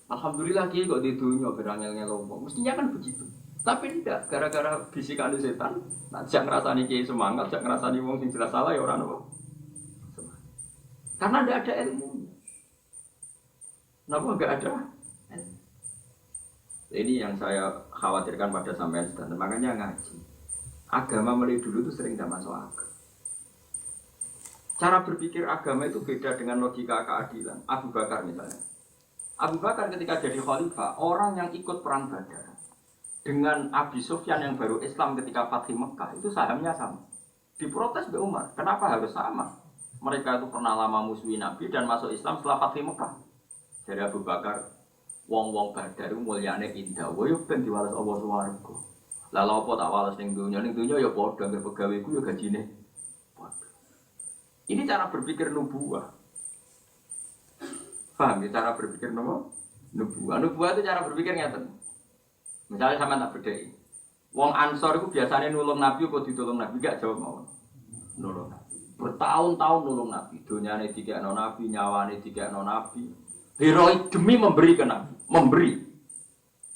Alhamdulillah kiai kok di dunia berangel-ngel wong. Mestinya kan begitu. Tapi tidak, gara-gara bisikan setan, nak jak ngrasani kiai semangat, jak ngrasani wong sing jelas salah ya ora ono. Karena tidak ada ilmu. Kenapa enggak ada? Ini yang saya khawatirkan pada sampean dan makanya ngaji. Agama mulai dulu itu sering tidak masuk akal. Cara berpikir agama itu beda dengan logika keadilan. Abu Bakar misalnya. Abu Bakar ketika jadi khalifah, orang yang ikut perang Badar dengan Abi Sufyan yang baru Islam ketika Fatih Mekah itu sahamnya sama. Diprotes oleh Umar, kenapa harus sama? Mereka itu pernah lama musuhi Nabi dan masuk Islam setelah Fatih Mekah. Jadi Abu Bakar, wong-wong Badar itu mulyane indah, yo ben diwales Allah swarga. Lah lha apa tak wales ning dunya ya padha ngger pegaweku ya gajine. Ini cara berpikir nubuah. Paham ya cara berpikir nubuah? Nubuah itu cara berpikir ngeten. Misalnya sama tak bedai. Wong Ansor itu biasanya nulung Nabi kok ditulung Nabi gak jawab mau. Nulung Nabi. Bertahun-tahun nulung Nabi. Dunyane dikekno Nabi, nyawane dikekno Nabi. Heroik demi memberi ke Nabi, memberi.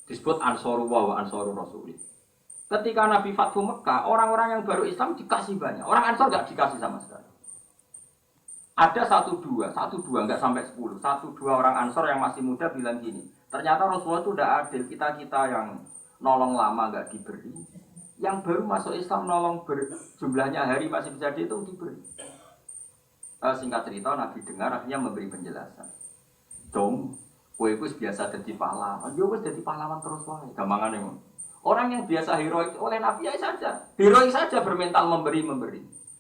Disebut Ansorullah wa Ansorur Rasul. Ketika Nabi Fathu Mekah, orang-orang yang baru Islam dikasih banyak. Orang Ansor gak dikasih sama sekali. Ada satu dua, enggak sampai 10. 1-2 orang Ansor yang masih muda bilang gini, ternyata Rasulullah itu udah adil, kita yang nolong lama enggak diberi. Yang baru masuk Islam nolong jumlahnya hari masih bisa dihitung diberi. Singkat cerita, Nabi dengar akhirnya memberi penjelasan. Dong, kowe wis biasa jadi pahlawan, yo wis jadi pahlawan terus wae. Gampangane ngono. Orang yang biasa heroik oleh Nabi ya saja, heroik saja bermental memberi.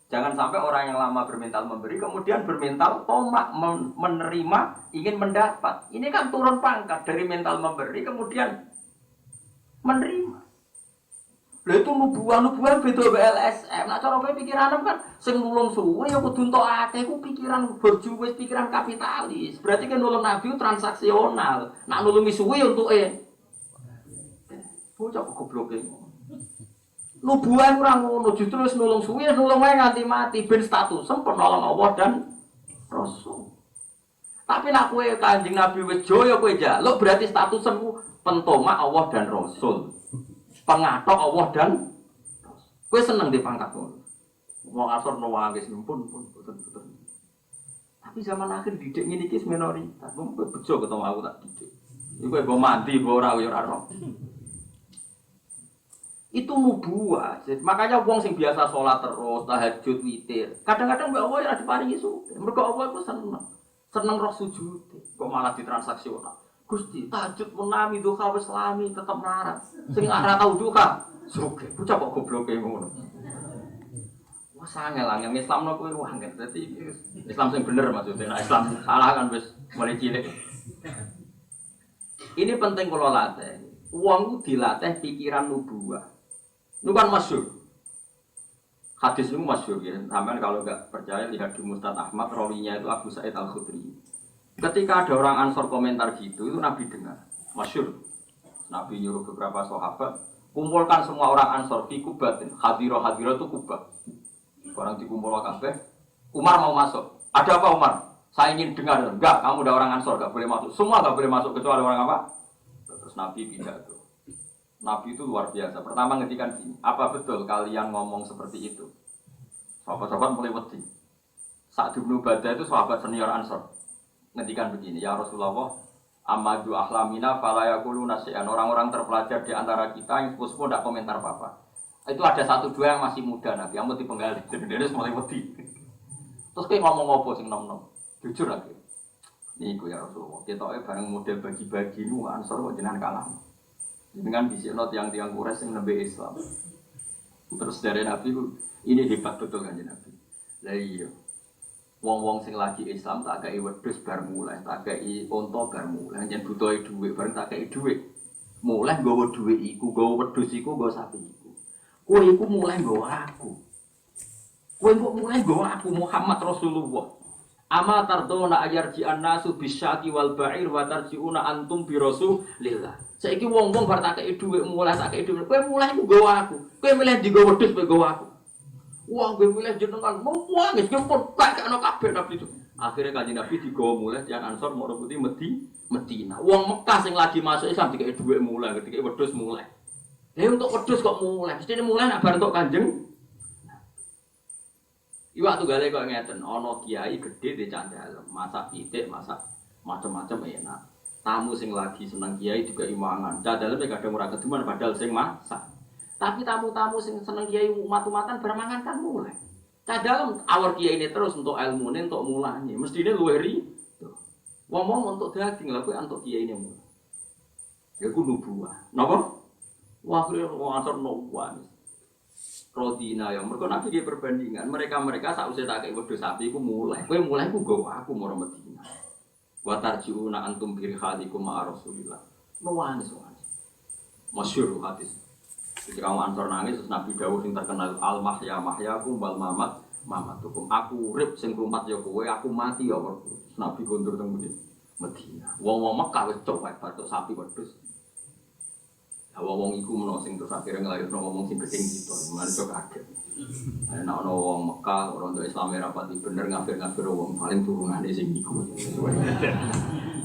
Jangan sampai orang yang lama bermental memberi, kemudian bermental tomak, menerima, ingin mendapat. Ini kan turun pangkat dari mental memberi, kemudian menerima. Lah itu nubuah beda LSM. Nah cara kowe pikiran kan sing nulung suwe ya kudu entuk akeh ku pikiran berjuwis, pikiran kapitalis. Berarti kan nulung Nabi transaksional. Nak nulungi suwe untuke. Bocah kok gobloke. Nubuah ora ngono, justru wis nulung suwi, nulung wae nganti mati ben status sempurna nolong Allah dan Rasul. Tapi nek kowe Kanjeng Nabi wis joyo kowe njaluk berarti statusmu pentomak Allah dan Rasul. Pengatok Allah dan Rasul. Kowe seneng dipangkat ngono. Wong asor nuwangis pun. Tapi zaman akhir didik ngene iki minoritas. Wong kowe bejo ketemu aku tak didik. Iku kowe mandi mbok ora ya ora roh. Itu nubuah. Makanya wong sing biasa sholat terus, tahajud, witir. Kadang-kadang mbak Allah ya diparingi sugih. Mergo Allah itu seneng roh sujud. Kok malah ditransaksional. Gusti, tahajud menami duha wis lami tetep melarat. Sing ora tau duha, sugih. Bocah kok gobloke ngono. Wah sange lah yang Islam no kowe angel. Dadi Islam sing bener maksudnya. Nah, Islam salah kan wis mulai cilik. Ini penting kalau latih. Wong dilatih pikiran nubuah. Itu kan masyhur. Hadis itu masyhur ya. Sampai kalau enggak percaya lihat di Musnad Ahmad, rawinya itu Abu Sa'id Al-Khudri. Ketika ada orang Ansor komentar gitu, itu Nabi dengar. Masyhur. Nabi nyuruh beberapa sahabat kumpulkan semua orang Ansor di Kubatin. Hadirah itu Kubah. Orang dikumpul kabeh. Umar mau masuk. Ada apa Umar? Saya ingin dengar. Enggak, kamu udah orang Ansor, enggak boleh masuk. Semua enggak boleh masuk kecuali orang apa? Terus Nabi pidato. Nabi itu luar biasa. Pertama ngetikan gini, apa betul kalian ngomong seperti itu? Sahabat-sahabat mulai wedi. Sa'd bin Ubadah itu sahabat senior Ansor. Ngetikan begini, ya Rasulullah, amadu ahlamina fala yaquluna syai'an. Orang-orang terpelajar di antara kita yang sepuh-sepuh tidak komentar apa-apa. Itu ada 1-2 yang masih muda Nabi, yang mesti penggali. Jadi dia mulai wedi. Terus kayak ngomong apa sing nom-nom? Jujur lagi. Niku ya Rasulullah, kita bareng model bagi-bagi nu Ansor kok jenengan kalah. Dengan bisikno tiang-tiang Quraisy yang nembe Islam. Terus dari Nabi ini hebat betul kan Nabi. Lah iya. Wong-wong sing lagi Islam tak kei wedhus bar mulai, tak kei unta bar mulai, yen butuhe dhuwit bareng tak kei dhuwit. Mulai nggawa dhuwit iku, nggawa wedhus iku, nggawa sapi iku. Kowe iku mulai nggawa aku. Kowe kok mulai nggawa aku Muhammad Rasulullah. Ama tardona ayarji an-nasu bisyati wal ba'ir wa tarjiuna antum bi Rasulillah. Saiki wong-wong bar tak kei dhuwit mulai tak kei dhuwit. Kowe mulai nggawa aku. Kowe milih digawa wedhus kowe nggawa aku. Wah, gue milih jenengan mau nangis nyempur gak ono kabeh Nabi itu. Akhirnya Kanjeng Nabi digawa mulai yang Ansor mau rebuti Medina. Wong Mekah sing lagi masuk Islam dikei dhuwit mulai, dikei wedhus mulai. Untuk wedhus kok mulai, mesti mulai nak bar untuk Kanjeng. Iwak tunggale kok ngeten, ana kiai gedhe di candhalem, masak pitik, masak macam-macam enak. Tamu sing lagi seneng kiai juga imangan. Candhalem kadang ora keduman padahal sing masak. Tapi tamu-tamu sing seneng kiai umat-umatan bermangan kan mulai. Candhalem awor kiai ini terus untuk ilmune, untuk mulane. Mestine luwih ri. Wong-wong untuk daging lha kuwi untuk kiai ini mulai. Ya ku nubuah. Napa? Wah, wong asor nubuah. Rodina ya, mereka nabi dia perbandingan. Mereka sausé tak kayak wedhus sapi, aku mulai. Kue mulai aku gawa aku mau Madinah. Wa tarjiuna antum bi rihalikum ma Rasulillah. Mawanis. Masyhur hadis. Ketika kamu ansor nangis, terus Nabi dawuh sing terkenal al mahyakum wal mamatukum. Aku urip sing rumpat ya kowe, aku mati ya kowe. Nabi kondur teng Madinah. Wong-wong Mekah wis cowek batuk sapi wedhus. Wong iku menawa sing terus akhire nglairno ngomong sing gedeng gitu, malah kok kaget. Nek ana wong Mekah ora untuk Islam rapati bener ngafir-ngafir wong paling turunane sing iku.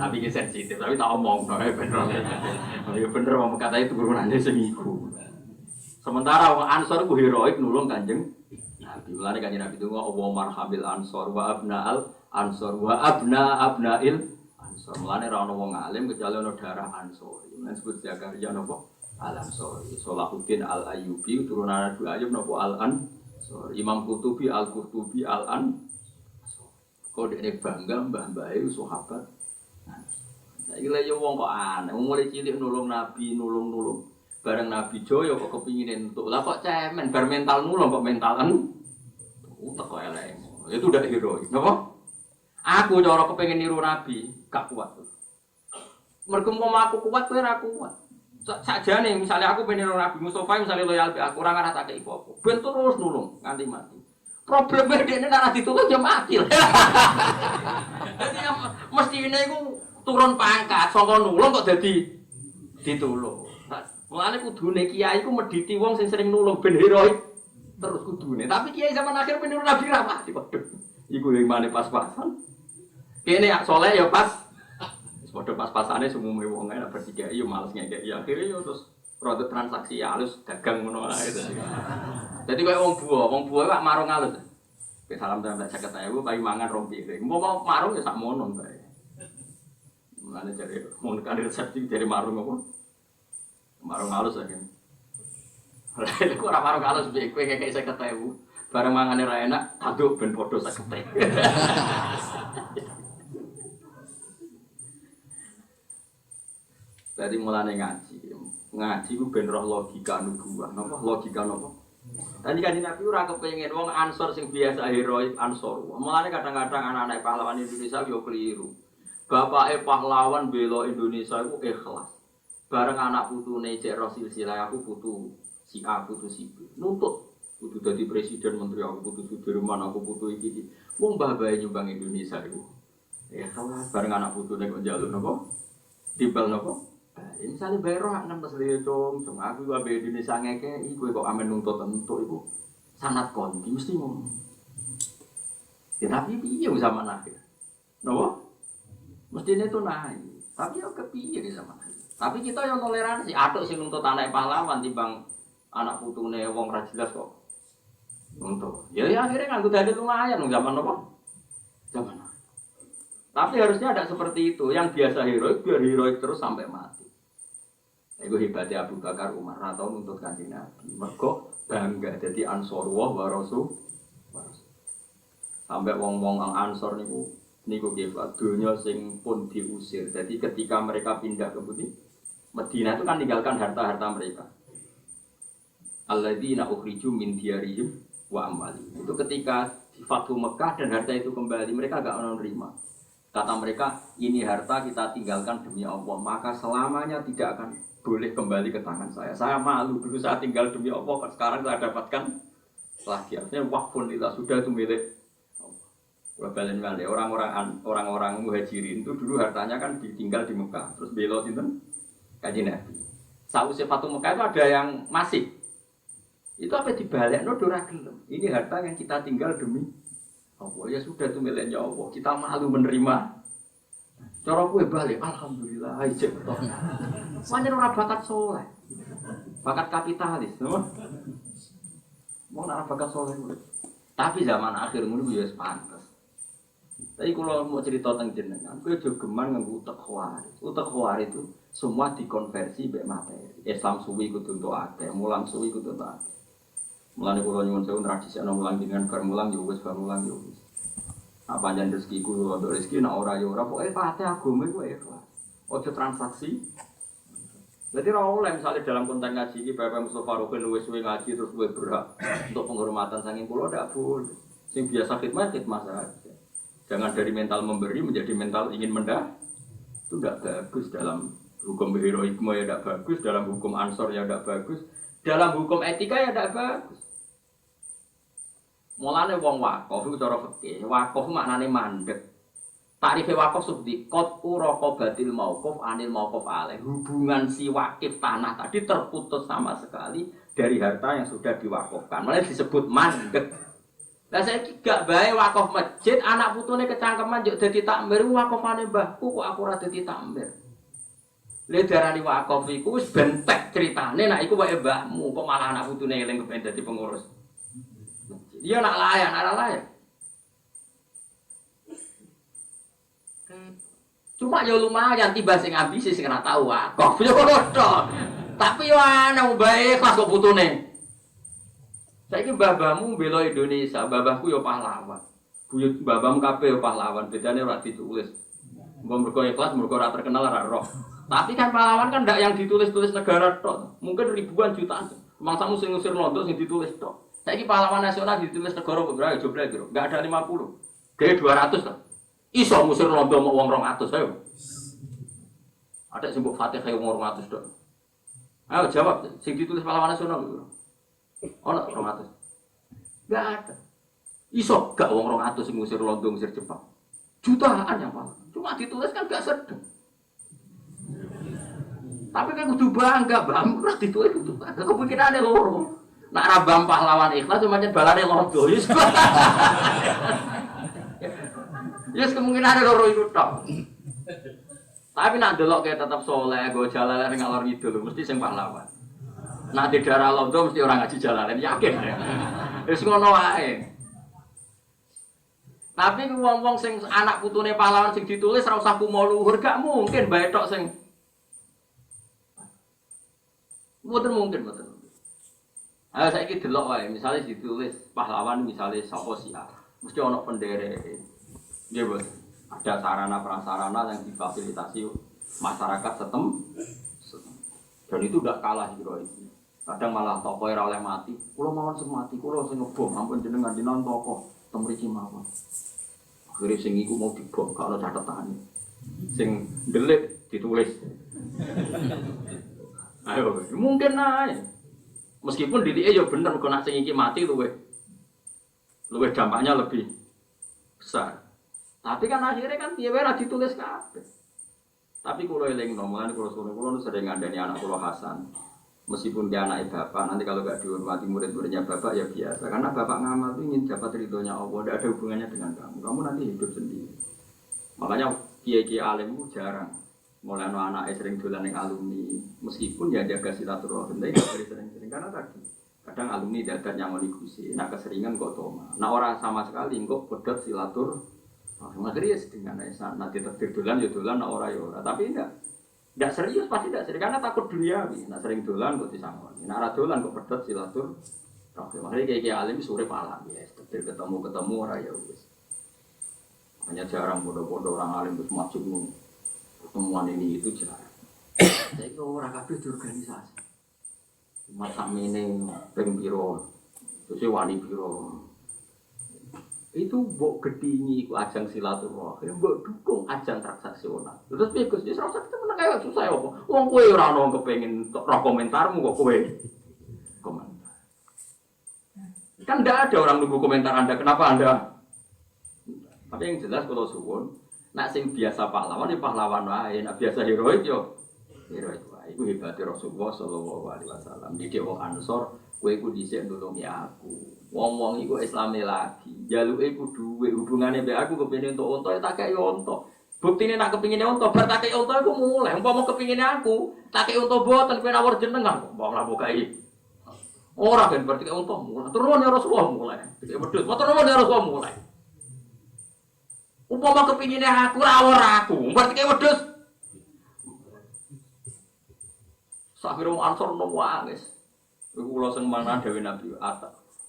Tapi ki sensitif, tapi tak omong bener. Ya bener wong Mekah itu turunane sing iku. Sementara wong Ansor ku heroik nulung Kanjeng Nabi. Mulane Kanjeng Nabi itu wa marhamil ansor wa abnaal ansor wa abnail ansor. Mulane ora ana wong alim kecuali ana darah ansor. Mulane sebut Zakaria napa? Al-Ansori, Salahuddin Al-Ayyubi, turunan Abu Ayyub, nopo Al-Ansori, Imam Qurtubi Al-Qurtubi Al-Ansori. Kau dia bangga, mbah-mbahnya sahabat. Saya kira ya wong kok aneh, mulai cilik nulung Nabi, nulung. Bareng Nabi Joyo kok kepingin untuk, lah kok cemen, bar mental nulung kok mentalan. Teko elek. Itu udah heroik, napa? Aku cara kepengin niru Nabi, gak kuat. Mergo mau aku kuat, kowe ora kuat. Sakjane misalnya aku pengen Nabi Mustofa misalnya loyal be aku ora ngarep tak ipo-ipo. Ben terus nulung nganti mati. Probleme dekne nek ditulung ya mati. Dadi mestine iku turun pangkat saka nulung kok dadi ditulung. Mulane kudune kiai iku medhiti wong sing sering nulung ben heroik terus kudune. Tapi kiai zaman akhir pengen Nabi ra mati waduh. Iku hikmane pas-pasan. Kene soleh ya pas padha pas-pasane semume wong nek bertiga yo males ngekek ya akhire yo terus produk transaksi halus dagang ngono ae. Dadi koyo wong buah kok marung halus. Ke salam sampe 50.000 paling mangan rong piring. Mau marung ya sak mono bae. Mulane jare mun kan resep dari marung apa? Marung halus aja. Lah kok ora marung halus piye kowe ngekek 50.000 bareng mangane ra enak aduk ben padha 50.000. Jadi mulane ngaji ku ben roh logika nubuwah, napa logika napa? Tadi kan Nabi ora kepengin wong Ansor sing biasa heroik Ansor. Mulane kadang-kadang anak-anak pahlawan Indonesia yo keliru. Bapake pahlawan bela Indonesia iku ikhlas. Bareng anak putune cek Rasul silsilah aku putu si A putu si B. Nuntut kudu dadi presiden menteri aku putu Sudirman aku putu iki. Wong mbah-mbah nyumbang Indonesia iku. Ikhlas bareng anak putune kok njaluk napa? Timbal napa? Ini misalnya bayar roh, kan pas lihat cuma aku juga bayar Indonesia ngekei, gue kok amen nuntut tentu itu sangat konti, mesti ngomong. Ya tapi piye zaman akhir, no? Mestinya itu naik, tapi ya kepiye di zaman akhir. Tapi kita yang toleransi, atuk sih nuntut anak pahlawan timbang anak putune wong ra jelas kok nuntut. Ya akhirnya kan udah ada lumayan zaman apa? Zaman akhir. Tapi harusnya ada seperti itu, yang biasa heroik biar heroik terus sampai mati. Itu hebatnya Abu Bakar Umar atau nuntut Kanjeng Nabi. Mergo bangga jadi Ansorullah wa Rasul. Sampai wong-wong Ansor niku hebat. Dunia sing pun diusir. Jadi ketika mereka pindah ke Madinah itu kan tinggalkan harta-harta mereka. Alladzina ukhriju min diyarihim wa amwalihim. Itu ketika di Fathu Mekah dan harta itu kembali, mereka enggak menerima. Kata mereka, ini harta kita tinggalkan demi Allah, maka selamanya tidak akan boleh kembali ke tangan saya. Saya malu dulu saya tinggal demi Allah, sekarang saya dapatkan lagi. Artinya wakfun lillah, sudah itu milik Allah. Orang-orang muhajirin itu dulu hartanya kan ditinggal di Mekah, terus belo sinten Kanjeng Nabi. Sausé Fathu Mekah itu ada yang masih. Itu apa dibalik? No dora gelem. Ini harta yang kita tinggal demi Allah. Ya sudah itu miliknya Allah. Kita malu menerima. Cara gue balik, alhamdulillah, ijek betul. Pancen ora bakat soleh. bakat kapitalis, no? Mau nara bakat soleh dulu. Tapi zaman akhir mulu ya pantas. Tapi kalau mau cerita tentang jenengan, gue juga geman nganggo utek khawari. Utek khawari itu semua dikonversi mbek materi. Islam suwi kudu untuk akeh, mulang suwi kudu untuk akeh. Mulane kula nyuwun sewu tradisi ana mulang jenengan bar mulang yo wis bar mulang yo wis. Apa jan rezekiku yo untuk rezeki nek ora yo ora pokoke pate agama iku ikhlas. Ojo transaksi. Jadi orang oleh misalnya dalam konten ngaji ini Bapak Mustafa Rukin luwes suwe ngaji terus luwes berak untuk penghormatan saking pulau tidak boleh. Sing biasa khidmat saja. Jangan dari mental memberi menjadi mental ingin mendah. Itu tidak bagus dalam hukum heroikme ya tidak bagus, dalam hukum ansor ya tidak bagus, dalam hukum etika ya tidak bagus. Mulane wong wakaf itu cara fikih, wakaf maknane mandek. Tarif wakaf seperti qad uraqabatil mauquf anil mauquf alaih. Hubungan si wakif tanah tadi terputus sama sekali dari harta yang sudah diwakafkan. Malah disebut mandek. Lah saya gak bae wakaf masjid, anak putune kecangkeman yo dadi takmir, wakafane mbahku kok aku ora dadi takmir. Lha darani wakaf iku wis bentek critane nek iku wae mbahmu, kok malah anak putune eling kepen dadi pengurus. Iya nak layan, ana layan. Cuma ya lumayan tiba sing ambisi sing ora tau wakaf yo ngono. Tapi yo ana bae kelas kok putune. Saiki mbah-mbahmu bela Indonesia, mbah-mbahku yo pahlawan. Buyut mbah-mbahmu kabeh yo pahlawan, bedane ora ditulis. Mbah mergo ikhlas, mergo ora terkenal ora roh. Tapi kan pahlawan kan ndak yang ditulis-tulis negara tok. Mungkin ribuan jutaan. Mangsamu sing ngusir Londo sing ditulis tok. Saiki pahlawan nasional ditulis negara berapa jumlah kira? Enggak ada 50. Gede 200 tok. Iso ngusir Londo mau wong 200 ayo. Ada sing mbok Fatihah wong 200 tok. Ayo jawab, sing ditulis pahlawan nasional lho. Ono 200. Enggak ada. Iso gak wong 200 sing ngusir Londo ngusir Jepang. Jutaan yang Pak. Cuma ditulis kan gak sedeng. Tapi kan kudu bangga, bang, ora ditulis kudu bangga. Kepikirane loro. Nak rabam pahlawan ikhlas cuma balane Londo. Yes kemungkinan loro iku tok. Tapi nak delok kayak tetap soleh, go jalalan ngalor ngidul mesti sing pahlawan. Nak di daerah Londo mesti orang ngaji jalalan yakin ya. Wis ngono wae. Tapi wong-wong sing anak putune pahlawan sing ditulis ora usah kumo luhur gak mungkin bae tok sing mungkin. Ayo saiki delok wae, misale ditulis pahlawan misale sapa sih mesti ana pendere. Nggih, Bos. Ada sarana prasarana yang difasilitasi masyarakat dan itu tidak kalah heroik. Kadang malah tokoh ora oleh mati. Kula mawon sing mati, kula sing ngebom ampun jenengan dinan tokoh temriki mawon. Akhire sing iku mau dibom gak ono catetane. Sing ndelik ditulis. Ayo, mungkin ae. Meskipun dilike ya bener kok nek sing iki mati luwih dampaknya lebih besar. Tapi kan akhirnya kan piye wae ditulis kabeh. Tapi kula elingno, mulane kula sering ngandani anak kula Hasan. Meskipun dia anak bapak, nanti kalau gak dihormati murid-muridnya bapak ya biasa. Karena bapak ngamal itu ingin dapat ridhonya Allah, tidak ada hubungannya dengan kamu. Kamu nanti hidup sendiri. Makanya kiai-kiai alim itu jarang. Mulai anak sering dolan yang alumni, meskipun ya jaga silaturahim, tapi tidak sering-sering. Karena tadi, kadang alumni dadat nyamoni gusi, nah keseringan kok toma. Nah orang sama sekali kok pedot silaturahim. Akhirnya ya dengan nanti tertib dolan ya dolan, nah orang ya orang. Tapi tidak serius, pasti tidak serius, karena takut duniawi. Nak sering dolan kok disangoni, nak ora dolan kok pedot silaturahim. Makanya kayak alim sore malam ya, ketemu orang ya wis. Hanya jarang bodoh-bodoh orang alim terus masuk pertemuan ini itu jarang. Jadi orang kabeh diorganisasi. Masa meneng ping piro, terus wani piro. Itu mbok gedhingi iku ajang silaturahim, mbok dukung ajang transaksional. Terus piye Gus, wis ora usah temen kaya susah apa. Wong kowe ora ono kepengin roh komentarmu kok kowe komentar. Kan ndak ada orang nunggu komentar Anda, kenapa Anda? Tapi yang jelas kalau suwun, nak sing biasa pahlawan ya pahlawan wae, nak biasa heroik yo heroik wae. Iku hebate Rasulullah sallallahu alaihi wasallam. Di wong Ansor, kowe iku dhisik nulungi aku. Wong-wong iku Islame lagi. Jaluke iku duwe hubungane mbek aku kepengin entuk unta ya tak kaya unta. Buktine nak kepingine unta, bar tak kei unta iku mulai. Umpama kepingine aku, tak kei unta boten kowe nawar jenengan, mbok ora bukai. Ora ben berarti unta mulai. Turun ya Rasulullah mulai. Dikek wedhus, turun ya Rasulullah mulai. Umpama kepingine aku rawor aku, berarti kei wedhus. Sakira ansor nang wangis. Iku kula sing manah dewe Nabi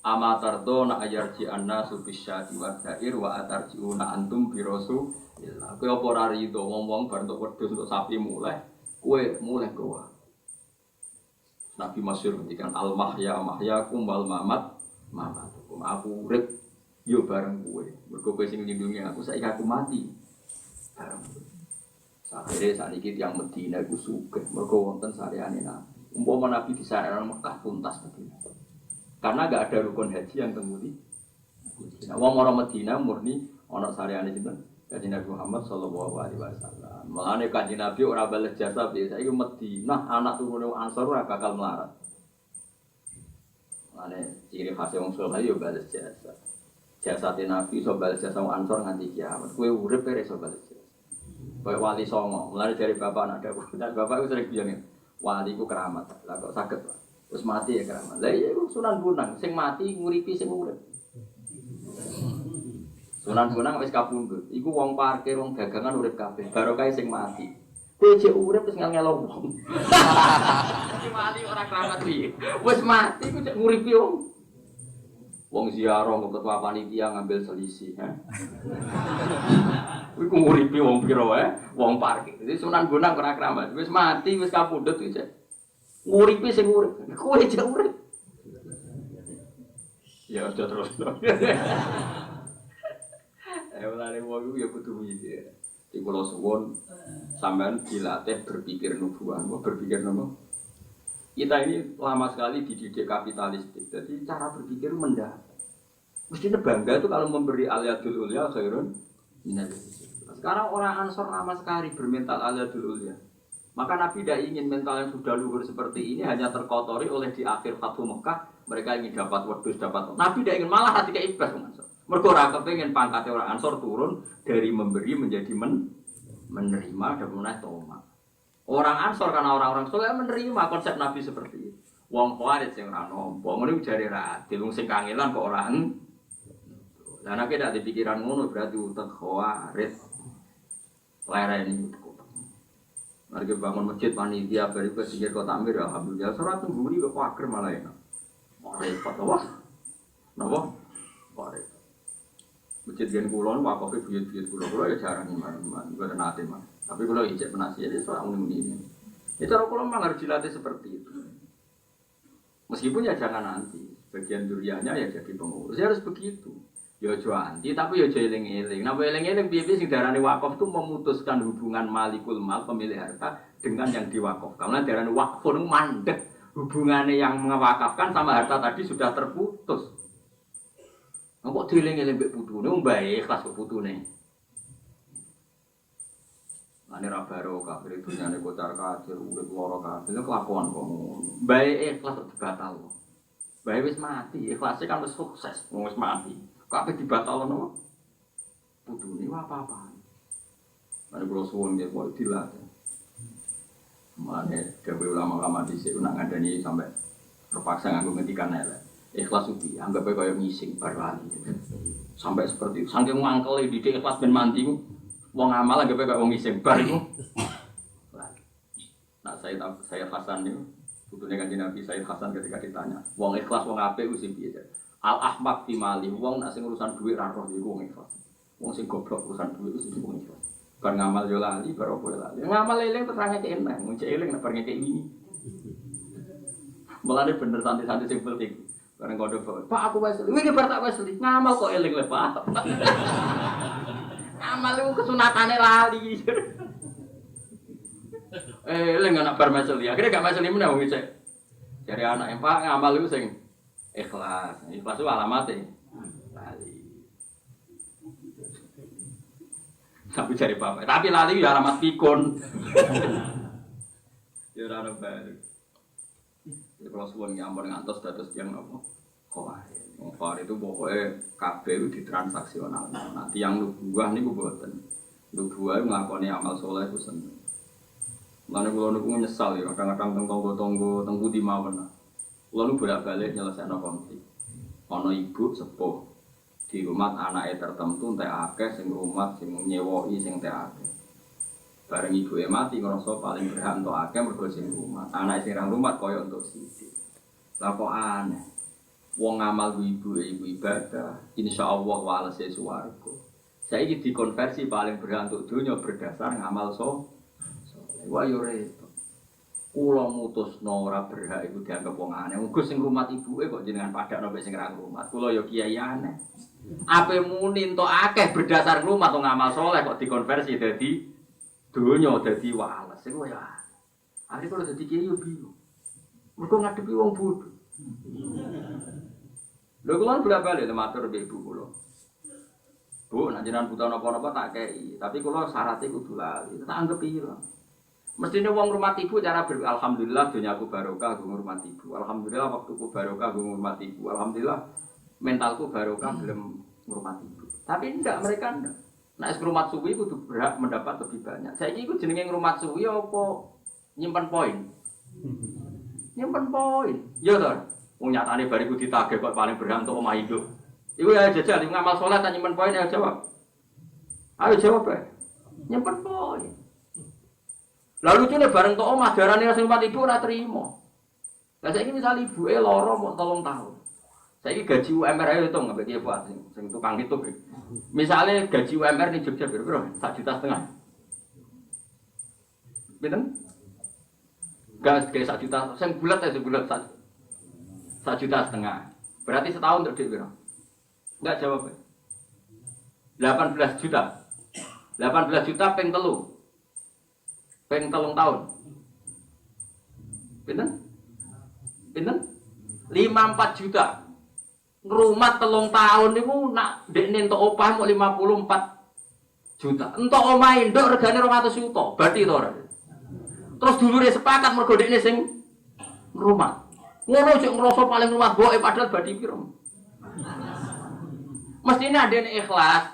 Amatardo nak ayarji anna subisyati wa dair wa atarjiuna antum birosu illa. Kowe apa ora rido ngomong bar untuk wedhus untuk sapi mulai. Kowe mulai kowe. Nabi masyhur ngendikan al mahya mahyakum wal mamat mamatukum. Aku urip yo bareng kowe. Mergo kowe sing nglindungi aku saiki aku mati. Bareng kowe. Sakire tiyang Madinah iku sugih mergo wonten sareane Nabi. Umpama Nabi di sareane Mekah tuntas Madinah. Karena enggak ada rukun haji yang temudi. Nah, wong orang Madinah murni ana sareane sinten? Kanjeng Nabi Muhammad sallallahu alaihi wasallam. Mulane Kanjeng Nabi ora bales jasa biasa iku Madinah anak turune Ansor ora bakal melarat. Mulane ciri khas wong saleh yo bales jasa. Jasate Nabi iso bales jasa wong Ansor nganti kiamat. Kowe urip ora iso bales jasa. Kayak wali songo, mulane dari bapak anak dawuh. Bapak iku sering bilang wali ku keramat. Lah kok saged, Pak? Terus mati ya keramat. Lah iya Sunan Bonang, sing mati nguripi sing urip. Sunan Bonang wis kapundhut. Iku wong parkir, wong dagangan urip kabeh. Barokah sing mati. Kowe jek urip wis ngel-ngelo wong. Sing mati ora keramat piye. Wis mati ku cek nguripi wong. Wong ziarah kok ketua panitia ngambil selisih, ha. Iku nguripi wong pira wong parkir. Jadi Sunan Bonang ora keramat. Wis mati wis kapundhut iki cek. Nguripi sing urip. Kowe jek urip. Ya sudah terus. Mulane wong iku ya kudu mikir. Di kula suwun sampean dilatih berpikir nubuah, berpikir nopo. Kita ini lama sekali dididik kapitalistik. Jadi cara berpikir mendadak. Mestinya bangga itu kalau memberi aliyadul ulya khairun minal. Sekarang orang Ansor lama sekali bermental aliyadul ulya. Maka Nabi tidak ingin mental yang sudah luhur seperti ini hanya terkotori oleh di akhir Fathu Mekah. Mereka ingin dapat wedhus, dapat. Nabi tidak ingin malah hati keibas orang Ansor. Mereka orang kepengen pangkatnya orang Ansor turun dari memberi menjadi menerima dan menaik tomat. Orang Ansor karena orang-orang soleh menerima konsep Nabi seperti itu. Wong Khawarij sing ora nampa, ngene jare ra adil wong sing kangelan kok ora. Lah nek tidak dipikiran ngono berarti utek Khawarij. Lereni mari bangun masjid panitia bari pesingir kota Amir alhamdulillah ora tengguri kok pager malah enak. Repot apa? Napa? Repot. Masjid gen kulon wakofe buyut-buyut kula ya jarang iman-iman, boten nate mah. Tapi kula ijek penasihat itu ora muni-muni. Ya cara kula memang harus dilatih seperti itu. Meskipun ya jangan nanti, bagian duriannya ya jadi pengurus, ya harus begitu. Ya aja anti, tapi ya aja eling-eling. Napa eling-eling piye-piye sing darane wakaf itu memutuskan hubungan malikul mal pemilik harta dengan yang diwakafkan. Karena darane wakfun mandek, hubungannya yang mewakafkan sama harta tadi sudah terputus. Kok dieling-eling mbek putune, mbae ikhlas kok putune. Ane ra baro kafir dunyane kocar kacir urip lara kabeh kelakuan kok ngono. Mbae ikhlas dibatal. Mbae wis mati, ikhlasé kan wis sukses, wis mati. Kok ape dibatalno? Putune apa-apa. Mane kula suwun nggih kok dilatih. Mane dewe ulama-ulama dhisik nak ngandani sampai terpaksa nganggo ngendikan elek. Ikhlas ugi, anggap aja kaya ngising bar lali. Sampai seperti itu. Saking mangkele didik ikhlas ben mandi ku. Wong amal anggap aja kaya wong ngising bar iku. Nah, saya Hasan niku, putune Kanjeng Nabi Sayyid Hasan ketika ditanya, wong ikhlas wong apik ku sing piye? Al ahmaq fi mali, wong nek sing urusan dhuwit ra roh iku wong ikhlas. Wong sing goblok urusan dhuwit iku sing wong ikhlas. Bar ngamal yo lali, bar opo lali. Ngamal eling terus ra ngekek enak, mun cek eling nek bar ngekek ini. Mulane bener santai-santai sing penting. Bareng kode Pak aku weseli, wih bar tak weseli, ngamal kok eling le Pak. Ngamal itu kesunatane lali. Eling anak bar weseli, akhirnya gak weseli meneh wong cek. Jare anak Pak ngamal itu sing ikhlas. Ikhlas itu alamatnya lali. Sampai cari bapak, tapi lali ya alamat pikun. Ya ora baru. Kalau suwun nyampur ngantos status yang apa? Khawarij itu pokoknya kabeh itu ditransaksional. Nanti yang nubuah niku mboten. Nubuah nglakoni amal soleh ku seneng. Lan kula niku nyesal ya kadang-kadang teng tangga-tangga teng pundi mawon. Kula nu bolak-balik nyelesaikno konflik. Ana ibu sepuh di rumah anake tertentu entek akeh sing rumah sing nyewoki sing entek akeh. Bareng ibuke mati ngrasa paling berhak entuk akeh mergo sing rumah. Anake sing rumah kaya entuk sithik. Lah kok aneh. Wong ngamal ibu ibadah, insyaallah walese swarga. Saiki dikonversi paling berhak untuk dunya berdasar ngamal wah yo repot. Kula mutusno ora berhak iku dianggap wong aneh. Mugo sing rumat ibuke kok jenengan padakno mek sing ra rumat. Kula yo kiai aneh. Ape muni entuk akeh berdasar rumat atau ngamal saleh kok dikonversi dadi dunya dadi wales. Iku ya. Akhire kula dadi kiai yo bingung. Mergo ngadepi wong bodho. Lho kula bolak-balik matur mbek ibu kula. Bu, nek jenengan butuh napa-napa tak kei, tapi kula syaratnya kudu lali. Tak anggap ilang. Mestine wong rumah ibu cara alhamdulillah dunyaku barokah nggo ngurmat ibu. Alhamdulillah waktuku barokah nggo ngurmat ibu. Alhamdulillah mentalku barokah gelem ngurmat ibu. Tapi enggak mereka enggak. Nek ngurmat suwi kudu berhak mendapat lebih banyak. Saiki iku jenenge ngurmat suwi apa nyimpen poin? Nyimpen poin. Ya to. Wong nyatane bariku ditagih kok paling berhak untuk omah hidup. Iku ya jajal ngamal salat tak nyimpen poin ya jawab. Ayo jawab ae. Nyimpen poin. Lalu lucunya bareng tok omah darane sing rumah ibu ora trimo. Lah saiki misal ibuke lara mok 3 tahun. Saiki gaji UMR ae hitung ambek kiye buat sing tukang hitung. Misale gaji UMR ning Jogja piro? 1,5 juta. Pinten? Gas kayak 1 juta, sing bulat ya sebulat 1,5 juta. Berarti setahun untuk piro? Enggak jawab. 18 juta. 18 juta ping 3. Ping 3 tahun. Pinten? Pinten? 54 juta. Ngrumat 3 tahun niku nak ndekne entuk opah mok 54 juta. Entuk omahe nduk regane 200 juta. Berarti to ora? Terus dulure sepakat mergo ndekne sing ngrumat. Ngono sik ngrasa paling ngrumat boke padahal badhe piro. Mestine adene ikhlas.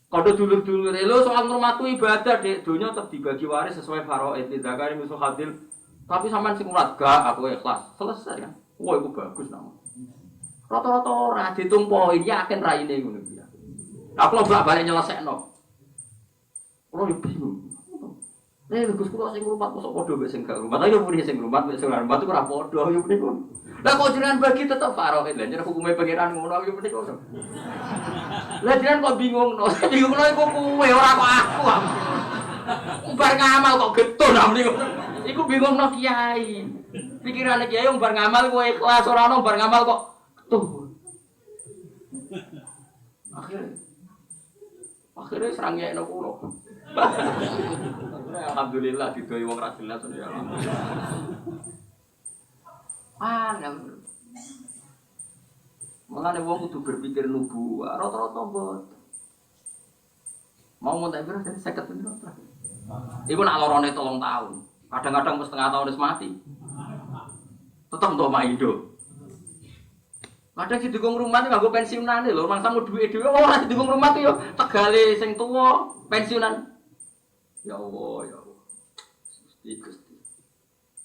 Kalau dulur-dulur lo soal ngurmatu ibadah dek dunia tetap dibagi waris sesuai faraid zakari musuh hadil. Tapi sampean sing murat gak aku ikhlas. Selesai kan. Wah itu bagus nama. Rata-rata ora ditumpoin yakin raine ngono iki. Aku lho balik nyelesekno. Kulo yo bingung. Gus kulo sing ngurmat mosok padha mek sing gak ngurmat. Ayo muni sing ngurmat mek sing ora ngurmat ora padha yo niku. Lah kok jenengan bagi tetep faraid. Lah jenengan hukume pangeran ngono yo niku. Lah jenengan kok bingung no, bingung no iku kowe ora kok aku. Bar ngamal kok getun niku. Iku bingung no kiai. Pikirane kiai bar ngamal kowe ikhlas ora ono bar ngamal kok getun. Akhirnya serang nyekno kulo. Alhamdulillah didoi wong ra jelas ya. Nang malah nih wong kudu berpikir nubuah, rata-rata mbot. Mau ngontek berapa? 50 menit. Iku nak lorone 3 tahun. Kadang-kadang wis setengah tahun wis mati. Tetep ento omah hidup. Kadang si dukung rumah itu nganggo pensiunane lho, mangsamu duwe dhewe ora dukung rumah itu yo tegale sing tuwa pensiunan. Ya Allah, ya Allah. Gusti.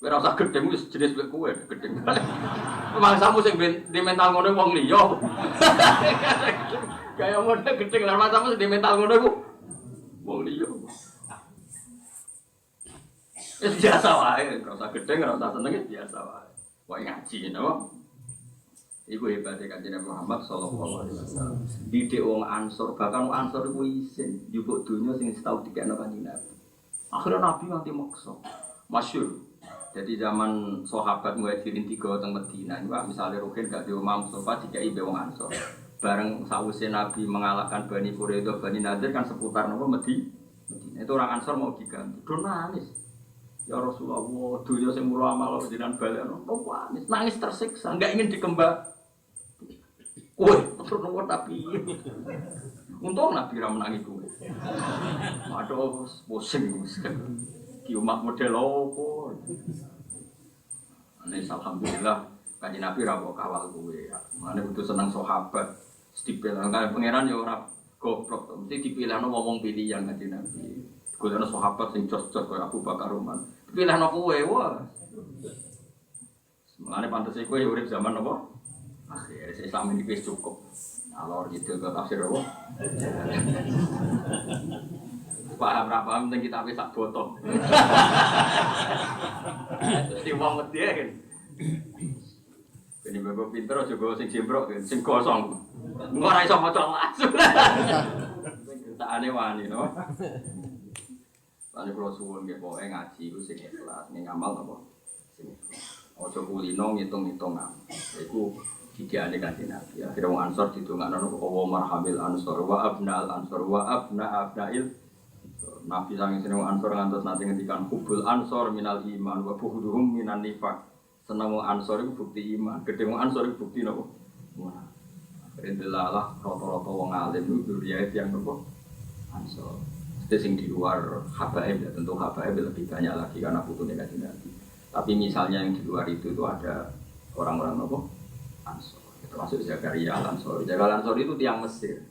Ora usah gedeng wis jenis kowe kowe gedeng. Mangsamu sing di mental ngono wong liya. Kaya model gedeng lan mangsamu sing di mental ngono iku wong liya. Wis biasa wae, ora usah gedeng, ora usah seneng biasa wae. Wae ngaji napa? Iku hebate Kanjeng Nabi Muhammad sallallahu alaihi wasallam. Didik wong Ansor, bahkan wong Ansor iku isin njupuk donya sing tau dikekno Kanjeng Nabi. Akhirnya Nabi nganti maksa. Masyhur. Jadi zaman sahabat Muhajirin 3 teng Madinah niku misale Ruhin gak di omah Mustafa dikai be wong Ansor. Bareng sawise Nabi mengalahkan Bani Quraidah, Bani Nadir kan seputar napa Madinah. Itu orang Ansor mau diganti. Do nangis. Ya Rasulullah, dunya sing mulo amal jenengan balekno. Nangis, nangis tersiksa, enggak ingin dikembang. Woi, terus nomor Nabi. Untung Nabi ra menangi kowe. Aduh, pusing wis. Ki umat model opo. Ane alhamdulillah Kanjeng Nabi ra kok kawal kowe. Mane kudu seneng sahabat. Stipel kaya pangeran ya ora goblok to. Mesti dipilihno wong pilihan kanjeng Nabi. Golekno sahabat sing jos-jos kaya Abu Bakar Umar. Pilihno kowe wae. Mulane pantes kowe urip zaman apa? Akhir Islam ini wis cukup. Alor gitu ke tafsir apa? Paham ra paham teng kita wis sak botol. Dadi wong wedi kan. Ini bapak pinter aja gue sing jembrok, sing kosong. Engko ora iso maca langsung. Tak aneh wani no. Lan kula suwun nggih pokoke ngaji iku sing ikhlas, ning amal napa? Sing ikhlas. Aja kulino ngitung-ngitung amal. Iku didiane kanjeng Nabi. Akhire wong Ansor didongakno wa marhabil ansor wa abnal ansor wa abnail Nabi sange seneng Ansor ngantos nate ngendikan hubul Ansor minal iman wa buhduhum minan nifaq. Seneng wong Ansor iku bukti iman, gedhe wong Ansor iku bukti napa? Wah. Rendelalah rata-rata wong alim itu riayat yang napa? Ansor. Itu sing di luar habaib ya, tentu habaib lebih banyak lagi karena butuhnya kanjeng Nabi. Tapi misalnya yang di luar itu ada orang-orang napa? Ansor. Termasuk Zakaria Ansor. Zakaria Ansor itu tiang Mesir.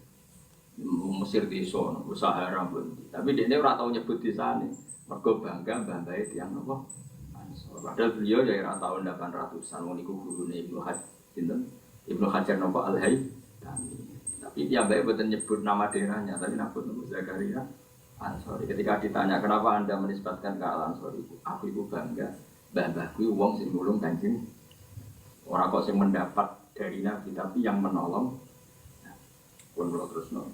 Mesir desa, usaha rambut. Tapi dia ora tau nyebut desane. Mergo bangga mbah-mbahe tiyang napa? Ansor. Padahal beliau ya era tahun 800-an wong niku gurune Ibnu Hajar napa Al-Haytami. Tapi dia mbake boten nyebut nama daerahnya, tapi napa Zakaria Ansor. Ketika ditanya kenapa Anda menisbatkan ke Al-Ansor itu, aku itu bangga mbah-mbahku wong sing nulung Kanjeng. Ora kok sing mendapat dari Nabi tapi yang menolong. Pun kula terusno.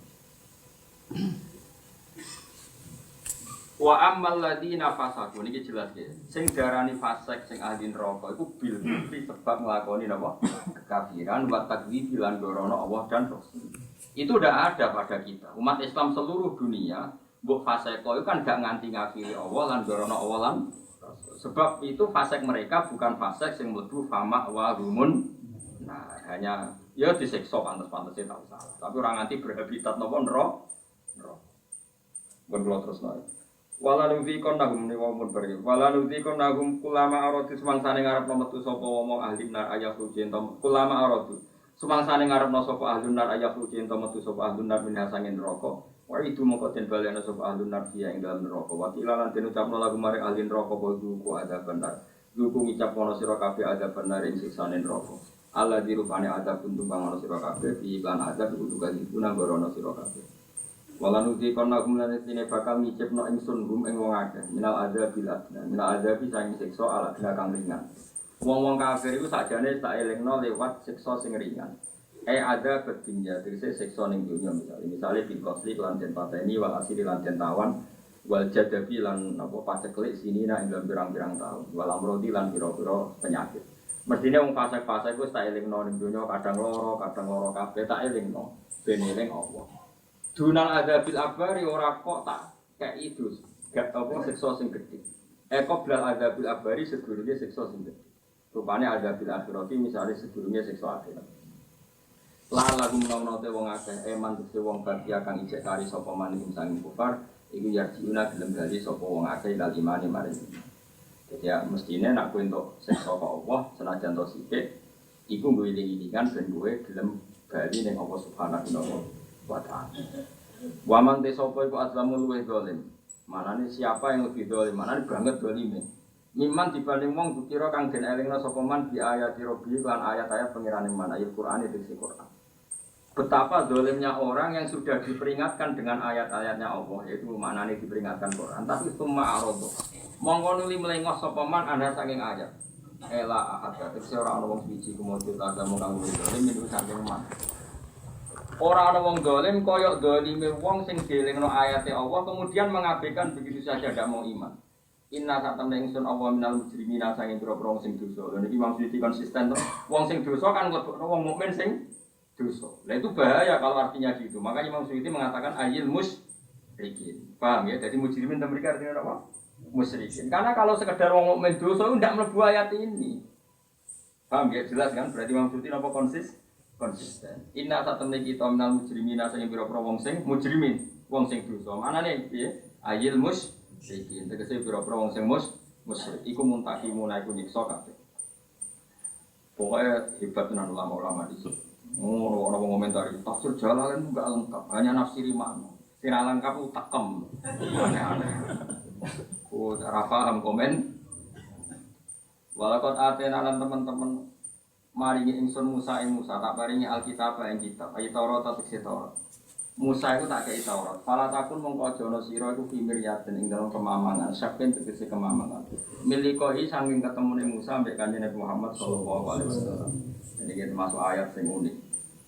Wa ammal ladina fasaku niki jelas ya. Sing darani fasik sing ahli neraka iku bil sebab nglakoni napa? Kekafiran wa takdzibi lan gorono Allah dan Rasul. Itu udah ada pada kita. Umat Islam seluruh dunia, mbok fasik itu kan gak nganti ngafiri Allah lan gorono Allah lan Rasul. Sebab itu fasik mereka bukan fasik sing mlebu fama wa rumun. Nah, hanya ya disiksa pantes-pantesnya tahu salah. Tapi orang nganti berhabitat napa neraka. Berdoa terus naik. Walau kon nagum ni wong pergi. Walau kon nagum kulama aroti semangsane ngarep metu sapa wong ahli nar ayah suci ento. Kulama aroti semangsane ngarep sapa ahli nar ayah suci ento metu sapa ahli nar minasangin neraka. Wa itu mongko den balena sapa ahli nar dia ing dalem neraka. Wa tilalan den ucapno lagu mari ahli neraka ku ada benar. Duku ngucap ana sira kabeh ada benar ing siksane neraka. Allah dirupane ada untuk bangun sira kabeh iklan ada kudu guna gorono sira kabeh. Walau nuti kono gumlan tine bakal ngicipno ingsun gum ing wong akeh minal ada bilat. Minal ada bisa siksa ala kang ringan. Wong-wong kafir iku sakjane tak elingno lewat siksa sing ringan. Ada bedinja tegese siksa ning dunya misale bil qasli lan den pateni wal asiri lan den tawan wal jadabi lan apa paceklik sinina ing pirang-pirang taun wal amrodi lan pira-pira penyakit. Mestine wong fasik-fasik wis tak elingno ning donya kadang loro kabeh tak elingno ben eling Allah. Dunal adzabil akbar ora kok tak kei itu gak apa siksa sing gedhe. Kok blal adzabil akbari sedurunge siksa sing gedhe. Rupane adzabil akhirati misale sedurunge siksa akhirat. Lan lagu menawa te wong akeh eman dise wong bahagia kang ijek kari sapa man ing sanging kufar iku yarjiuna gelem gali sapa wong akeh dal imane mari. Jadi ya mestine nak kowe entuk siksa kok Allah senajan to sithik iku nggo iling-ilingan ben kowe gelem bali ning Allah Subhanahu wa ta'ala. Wa man sapa iku azlamul luweh zalim. Manane siapa yang lebih zalim? Manane banget zalime. Miman dibanding wong dikira kang den elingna sapa man bi ayati rabbi lan ayat-ayat pengirane man ayat Quran itu di Quran. Betapa zalimnya orang yang sudah diperingatkan dengan ayat-ayatnya Allah, yaitu manane diperingatkan Quran, tapi summa arad. Monggo nuli melengos sapa man ana saking ayat. Ela ahad tegese ora ana wong siji kumujud agama kang zalim itu saking man. Ora ana wong zalim kaya zalime wong sing dielingno ayate Allah kemudian mengabaikan begitu saja tidak mau iman. Inna satamna ingsun Allah minal mujrimina sanging pira-pira wong sing dosa. Lha niki Imam Suyuti konsisten to. Wong sing dosa kan nglebokno wong mukmin sing dosa. Lah itu bahaya kalau artinya gitu. Makanya Imam Suyuti mengatakan ayil musyrikin. Paham ya? Jadi mujrimin itu mereka artinya apa? Musyrikin. Karena kalau sekedar wong mukmin dosa itu ndak mlebu ayat ini. Paham ya? Jelas kan? Berarti Imam Suyuti apa konsisten. Inna satamna kita minal mujrimina sing pira-pira wong sing mujrimin, wong sing dosa. Manane piye? Ayil musyrikin. Tegese pira-pira wong sing musyrik iku muntakimuna iku nyiksa kabeh. Pokoke hebat tenan ulama-ulama di sini. Oh, orang komentari tafsir Jalalain enggak lengkap, hanya nafsiri makna. Sing lengkap ku tekem. Aneh-aneh. Oh, ora paham komen. Walakot atena lan teman-teman maringi ingsun Musa ing Musa tak paringi Alkitab ing kitab ayi Taurat ta tekse Taurat. Musa iku tak kei Taurat. Fala takun mongko aja ana sira iku fimiryaten ing dalem kemamangan, saben tegese kemamangan. Milikoi saking ketemune Musa mbek Kanjeng Nabi Muhammad sallallahu alaihi wasallam. Ini termasuk ayat sing unik.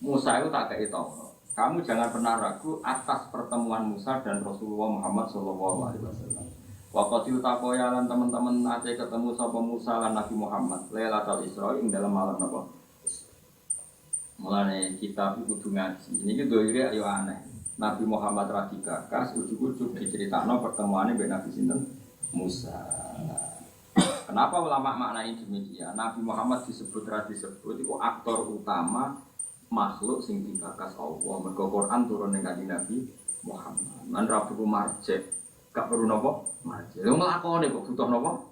Musa itu tak kei Taurat. Kamu jangan pernah ragu atas pertemuan Musa dan Rasulullah Muhammad sallallahu alaihi wasallam. Waqatil taqoya lan teman-teman ate ketemu sapa Musa lan Nabi Muhammad Lailatul Isra ing dalam malam napa? Mulane kita kudu ngaji. Niki doire ayo aneh. Nabi Muhammad ra digagas ujug-ujug diceritakno pertemuane mbek Nabi sinten? Musa. Kenapa ulama maknai demikian? Nabi Muhammad disebut itu aktor utama makhluk sing digagas Allah. Mergo Quran turun ning Kanjeng Nabi Muhammad. Man ra perlu marjek. Gak perlu nopo, marjek. Lu ngelakoni kok butuh nopo,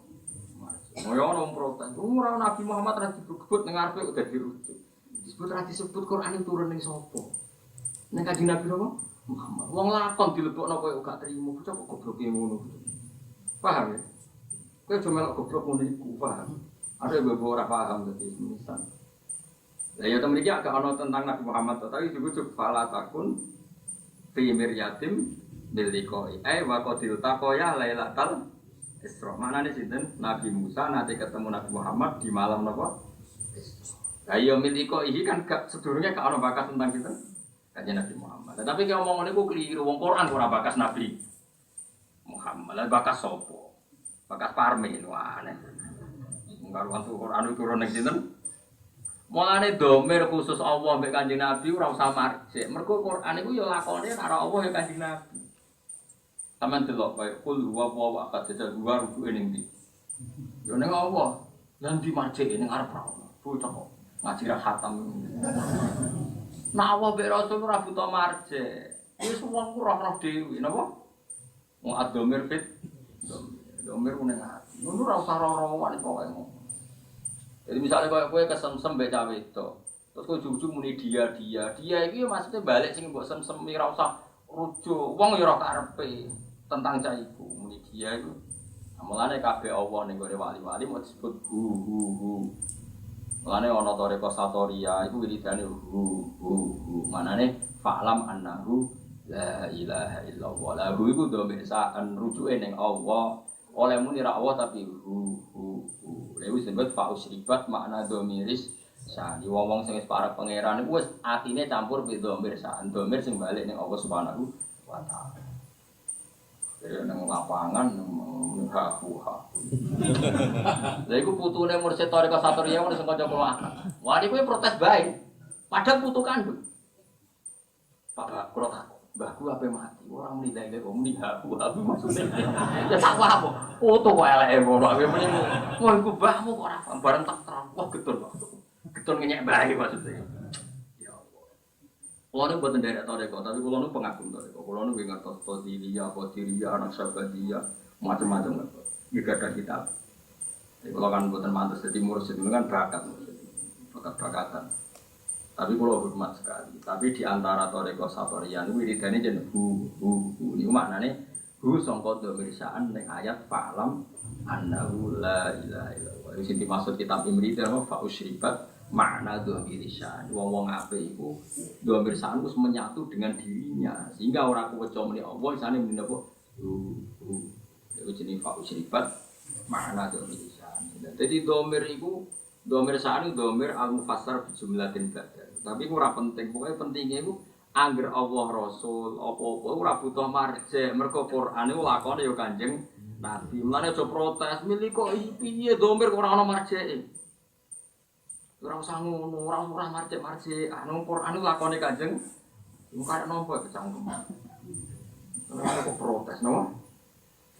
marjek. Mau yang protes. Umur Nabi Muhammad rasi disebut nengarpe udah dirujuk. Disebut Quran itu turun ning sopo. Ning Kanjeng Nabi nopo Muhammad. Wong lakon dilebokno koyo gak trimo. Bocah kok gobloke ngono. Paham ya? Kowe cuma melok goblok ngono iku, paham? Ada beberapa ora paham dadi misal. Lah ya temen iki agak ana tentang Nabi Muhammad tapi dibujuk fala takun fi miryatim bilikoi, waqatil taqoya lailatal Isra. Manane sinten? Nabi Musa nanti ketemu Nabi Muhammad di malam napa? Lah iya bilikoi kan gak sedurunge gak ana bakas tentang kita. Kanjeng Nabi Muhammad. Tapi ki omong ngene ku keliru. Wong Quran ora bakas Nabi Muhammad. Lah bakas sapa? Bakas Parmin aneh. Enggak waktu Quran turun ning sinten? Mulane domir khusus Allah mbek Kanjeng Nabi ora usah marjek. Mergo Quran iku ya lakone karo Allah ya Kanjeng Nabi. Taman delok kaya kul wa akad jajal dua rujuke ning ndi. Yo ning Allah, lan di marjek ning arep ra ono. Bocah kok ngaji ra khatam. Nah Allah mbek Rasul ora buta marjek. Wis wong roh-roh dhewe napa? Wong adomir fit. Domir ning ati. Ngono ora usah roh-rohan pokoke ngono. Jadi misalnya kowe kesemsem mbek cawe itu. Terus kowe ujug-ujug muni dia iki maksudnya balik sing mbok semsem ora usah rujuk. Wong ya ora karepe. Tentang caiku muni dia itu mulane kabeh Allah ning gone wali-wali mau disebut hu. Mulane ana toreko satoria iku wiridane hu. Manane fa'lam annahu la ilaha illallah. La hu iku dhamir sa'an rujuke ning Allah. Oleh muni ra Allah tapi hu. Lha wis disebut fa'usribat makna dhamiris sa'an. Wong-wong sing wis para pangeran iku wis atine campur be dhamir sa'an. Dhamir sing balik ning Allah Subhanahu wa taala. Jadi nang lapangan ha. Lha iku putune Mursyid Thariqah Satoriyah wis kanca kula akal. Wah niku protes bae. Padahal putu kandung. Pak kula takok, mbahku ape mati? Ora muni lha kok muni ha maksudnya. Ya tak apa. Putu kok eleke ngono. Ape muni wah iku mbahmu kok ora bareng tak terang. Wah getun kok. Getun ngenyek bae maksudnya. Kalau nu buat daerah Toreko, tapi kalau nu pengagum Toreko, kalau nu ngertos Qadiria, anak Syabadiyah, macam-macam lah. Juga ada kitab. Jadi kalau kan buatan mantus jadi mursyid itu kan bakat-bakatan. Tapi kalau hormat sekali. Tapi di antara Toreko Satorian, wiridane jeneng hu. Ini maknanya hu sangka dhamir sa'an ning ayat fa'lam annahu la ilaha illallah. Wis dimaksud kitab Imri terus fa usribat makna dhamir sa'an. Wong-wong apik iku dhamir sa'an wis menyatu dengan dirinya sehingga ora keweca muni Allah isane muni apa hu. Iku jenenge fa usribat makna dhamir sa'an. Dadi dhamir iku dhamir sa'an iku dhamir al-mufassar bi jumlatin badal. Tapi ora penting, pokoke pentinge iku angger Allah Rasul apa-apa ora butuh marjek. Mergo Quran iku lakone ya Kanjeng Nabi. Mulane aja protes, milih kok piye dhamir ora ana marjeke. Ora usah ngono, ora marjek. Anu Quran iku lakone Kanjeng. Iku karep nopo kecangkem. Ora kok protes, no?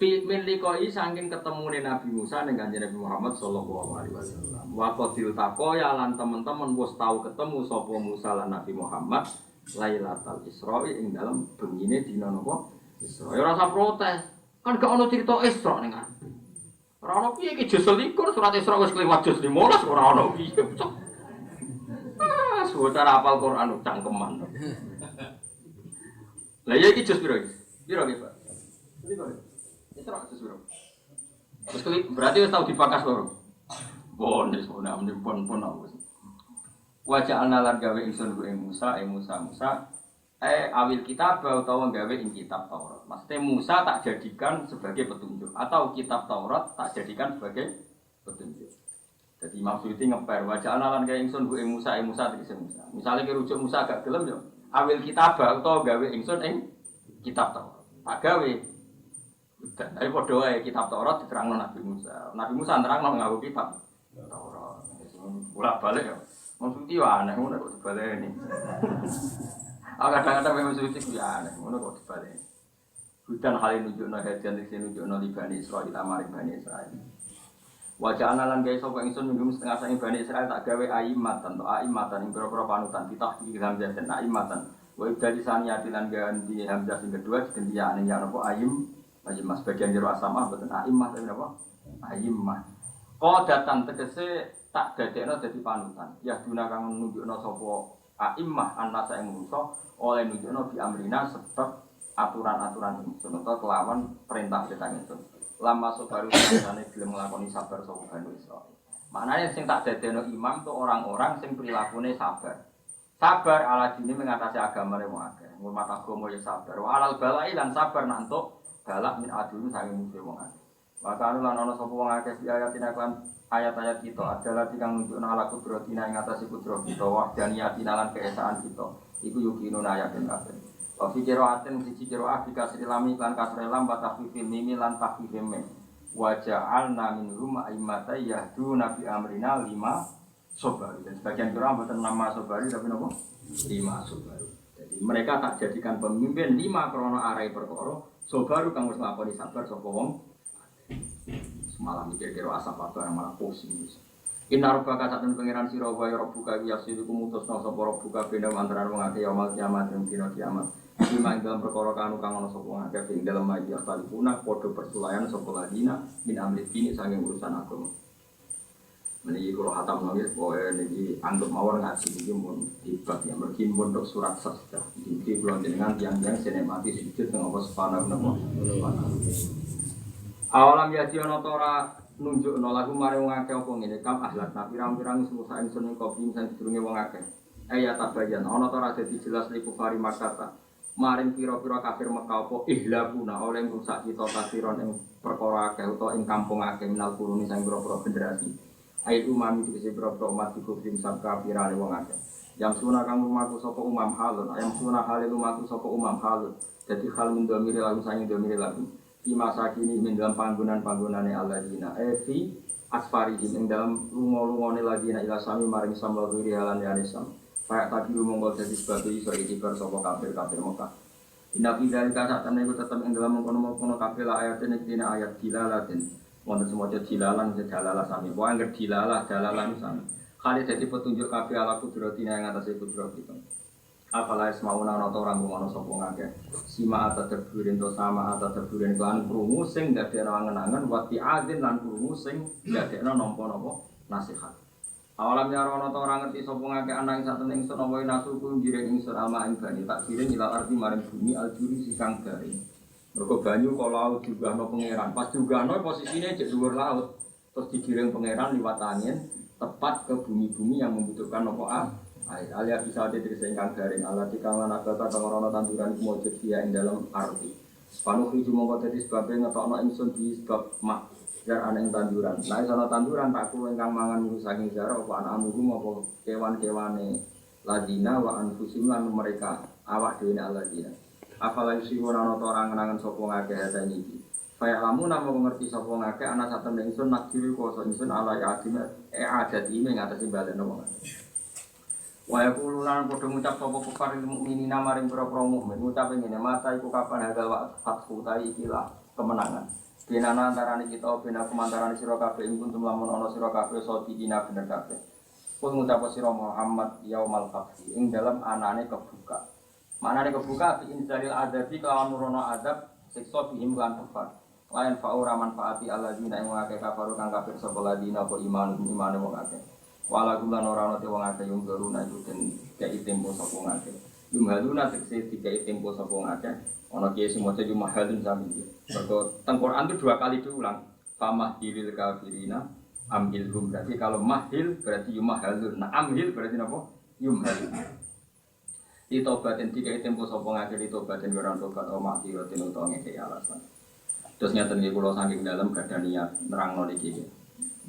Min liqai saking ketemune Nabi Musa ning Kanjeng Nabi Muhammad sallallahu alaihi wasallam. Wa qatil taqoya lan teman-teman wis tau ketemu sapa Musa lan Nabi Muhammad Lailatul Isra ing dalem bengine dina napa? Isra. Ya ora usah protes. Kan gak ono cerita Isra ning ati. Ora ono piye iki jus 21 surat Isra wis kliwat jus 15 ora ono piye. bocah hafal Quran cangkeman. Lah ya iki jus piro iki? Piro iki, Pak? Piro? Itu ora jus piro. Terus berarti wis tau dipakas loro. Bonus ora muni pon-pon aku. Wajah analan gawe ingsun ku Musa, Musa awil kitab utawa gawe ing kitab Taurat. Maksudnya Musa tak jadikan sebagai petunjuk atau kitab Taurat tak jadikan sebagai petunjuk. Jadi maksudnya ngeper wajah analan gawe ingsun ku Musa, tegese Musa. Misale ki rujuk Musa gak gelem yo awil kitab utawa gawe ingsun ing kitab Taurat. Tak gawe. Tapi padha wae kitab Taurat diterangno Nabi Musa. Nabi Musa nerangno nganggo kitab Taurat. Bolak-balik ya. Maksudnya aneh, mana kok dibaleni? Kadang-kadang memang suci aneh, mana kok dibaleni? Hutan hal nunjukno hadian iki nunjukno li Bani Israil amari Bani Israil. Wajah analan gawe sapa ingsun minggum setengah sange Bani Israil tak gawe aimatan to aimatan ing pira-pira panutan ditahdi hamzah dan aimatan. Wa ibdali saniyati lan ganti hamzah sing kedua diganti ya ane ya napa aim mas bagian jero asamah boten aimah tapi napa? Aimah. Qadatan tegese tak dadekno dadi panutan. Ya guna kang nunjukno sapa a'immah annasa ing manusa oleh nunjukno bi amrina sebab aturan-aturan ingsun utawa kelawan perintah kita ingsun. Lama sobaru sakjane gelem nglakoni sabar sapa Bani Israil. Maknane sing tak dadekno imam tuh orang-orang sing prilakune sabar. Sabar ala dini mengatasi agamane wong akeh. Ngurmat agama ya sabar. Wa alal balai lan sabar nantuk balak min adun sange musuh wong akeh. Wa kanu lan ana sapa wong akeh di ayatina kan ayat-ayat kita adalah tikang nunjukna ala kudratina ing atase kudrat kita wahdaniyatina lan keesaan kita iku yukinun ayatin kabeh wa fi qiraatin siji qiraah dikasri lami lan kasre lam batafifil mimi lan tafifil mim wa ja'alna minhum a'immata yahduna bi amrina lima sobari dan sebagian qiraah boten nama sobari tapi napa lima sobari jadi mereka tak jadikan pemimpin lima krana arai perkara sobaru kang wis nglakoni sabar sapa wong malah mikir-mikir asap apa yang malah pusing. Inna rabbaka satun pangeran sira wa ya rabbuka yasidu kumutusna sapa rabbuka benda antara wong akeh yaumul kiamat ing dina kiamat. Lima ing dalam perkara kanu kang ana sapa wong akeh ing dalem majlis talipuna padha persulayan sapa ladina min amri kini saking urusan agama. Meniki kula hatam nangis pokoke niki anggap mawon ngaji iki mun dibagi ya mergi pondok surat sajdah. Iki kula jenengan tiyang-tiyang sinemati sujud teng apa sepana menapa. Awalam ya ana ta ora nunjukno lagu mare wong akeh apa ngene kam ahlak nah pirang-pirang susah ingsun ing kopi sing durunge wong akeh. Ya tabayan ana ta ora dadi jelas liku fari makata. Maring pira-pira kafir Mekah apa ihlakuna oleh rusak kita kasiron ing perkara akeh utawa ing kampung akeh minal kuruni sing pira-pira generasi. Aitu mami dikese pira-pira umat dikufrim sak kafirane wong akeh. Yang sunah kang lumaku sapa umam halun, yang sunah halil lumaku sapa umam halun. Dadi hal mendomire lagu sange domire lagu. Di masa kini min dalam panggonan-panggonane alladzina fi asfarihim ing dalam lunga-lungane ladina ila sami maring sambal wiri halan ya nisam kayak tadi monggo dadi sebab iso iki sapa kafir-kafir Mekah. Inna fi dzalika satane iku tetep ing dalam mengkono-mengkono kafir ayatin dina ayat dilalatin wonten semoga dilalan sedalalah sami wae angger dilalah dalalan sami kali dadi petunjuk kafir ala kudratina ing atase kudrat kita. Apalagi semauna ana orang ngono sapa ngakeh sima atadburin to sama atadburin lan krungu sing dadekno angen-angen wati azin lan krungu sing dadekno nampa-nampa nasihat. Awalam nyaro ana ora ngerti sapa ngakeh ana ing satene ingsun apa nasuku ngiring ingsun alma ing bani tak kiring ila arti maring bumi aljuri sikang garing. Mergo banyu kala laut digahno pangeran pas digahno posisine cek dhuwur laut terus digiring pangeran liwat angin tepat ke bumi-bumi yang membutuhkan apa alia bisa ada dari sengkang garing ala dikang lan agata kang ora tanduran mujud dia ing dalam arti. Panuh iki mongko dadi sebabe ngetokno ingsun di sebab mak jar ana ing tanduran. Nek ana tanduran tak kulo ingkang mangan musuh saking jara apa anak amuku apa kewan-kewane ladina wa anfusim lan mereka awak dhewe ladina. Apalagi sing ora ana ora ngenangan sapa ngakeh hata iki. Kaya lamun namo ngerti sapa ngakeh ana saten ingsun nak diri kuasa ingsun ala yakin adat iki ing atase baleno wong. Waya kulunan padha ngucap sapa kufar mukminina maring pira-pira mukmin ngucap ngene mata iku kapan hadal fathu ta ikilah kemenangan. Binana antarane kita bina kumantarane sira kabeh ing kuntum lamun ana sira kabeh sadina bener kabeh. Pun ngucap sira Muhammad yaumal fathi ing dalam anane kebuka. Manane kebuka bi inzalil adabi kelawan nurono adab siksa bihim lan kufar. Lain fa'ura manfaati alladzina ing akeh kafaru kang kafir sapa ladina apa iman imane wong akeh. Wala kulan ora ana te wong akeh yung garuna iku den kei tempo sapa wong akeh. Yumhaluna tegese dikai tempo sapa wong akeh. Ana kiye sing maca yumhalun sami. Mergo teng Quran itu 2 kali diulang. Famahilil kafirina amhilhum. Berarti kalau mahil berarti yumhalun. Nah amhil berarti napa? Yumhalun. Ditobatin dikai tempo sapa ngake ditobatin ora tobat o maghfiratin utawa ngeke alasan. Terus nyata nih kalau saking dalam gak ada niat nerang niki.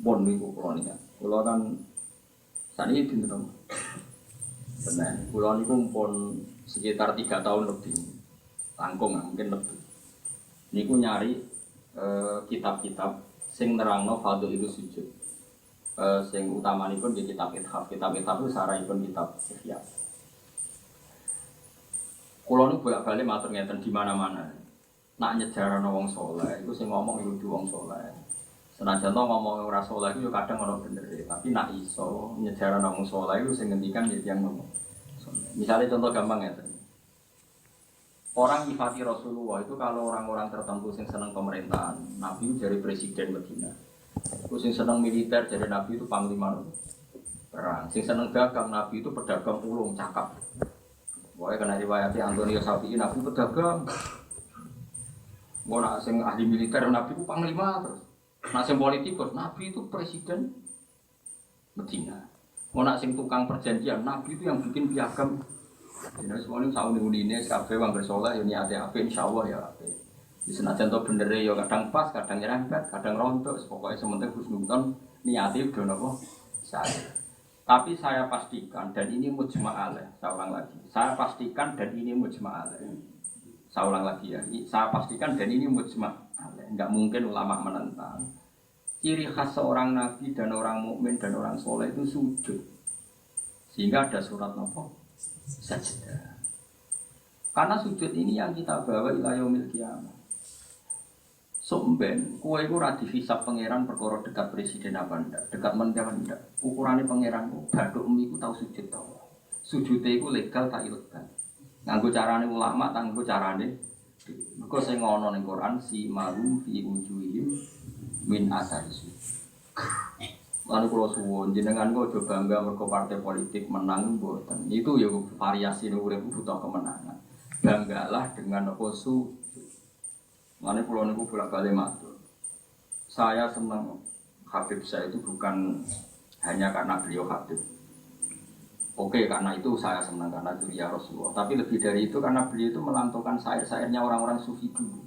Pun niku kula niat. Kula kan sakniki dinten. Benar. Kula niku pun sekitar 3 tahun lebih. Langkung mungkin lebih. Niku nyari kitab-kitab sing nerangno fadhil itu sujud. Sing utamanipun di kitab ithaf. Kitab ithaf itu sarahipun kitab Ihya. Kula niku bolak-balik matur ngeten di mana-mana. Nak nyejarano wong saleh iku sing ngomong iku wong saleh. Senajan to ngomong ora saleh iku yo kadang ana bener, tapi nak iso nyejarano wong saleh iku sing ngendikan ya tiyang ngomong. Misalnya contoh gampang ngeten. Orang nyifati Rasulullah itu kalau orang-orang tertentu yang senang pemerintahan, Nabi itu jadi presiden Medina. Terus yang senang militer jadi Nabi itu panglima perang. Yang senang dagang Nabi itu pedagang ulung cakap. Pokoknya kena riwayatnya Antonio Safi'i Nabi pedagang. Mau nak sing ahli militer Nabi itu panglima terus. Nak sing politikus Nabi itu presiden Medina. Mau nak sing tukang perjanjian Nabi itu yang bikin piagam. Jadi semuanya tahun ini kafe wong bersoleh ini ada apa insyaallah ya apa. Di senajan to bener ya kadang pas, kadang nyerempet, kadang rontok, pokoknya sementing husnuzon niati udah nopo saya. Tapi saya pastikan dan ini mujma' alaih, saya ulang lagi. Saya pastikan dan ini mujma' alaih. Saya ulang lagi ya. Saya pastikan dan ini mujma' alaih. Enggak mungkin ulama menentang. Ciri khas seorang nabi dan orang mukmin dan orang soleh itu sujud. Sehingga ada surat nopo sajdah. Karena sujud ini yang kita bawa ila yaumil qiyamah. Somben, kowe iku ora dihisab pangeran perkara dekat presiden apa ndak, dekat menteri apa ndak. Ukurane pangeran ku bathukmu iku tau sujud tau. Sujude iku legal tak ilegal. Nganggo carane ulama, nganggo carane mergo sing ngono ning Quran si marum fi wujuhihim min asari sujud. Lalu kalau suwon jenengan kok coba bangga mergo partai politik menang mboten. Itu ya variasi urip butuh kemenangan. Banggalah dengan apa sujud. Lalu kalau niku bolak-balik matur. Saya senang Habib saya itu bukan hanya karena beliau Habib. Oke, karena itu saya senang karena itu ya Rasulullah. Tapi lebih dari itu karena beliau itu melantaukan syair-syairnya orang-orang sufi dulu.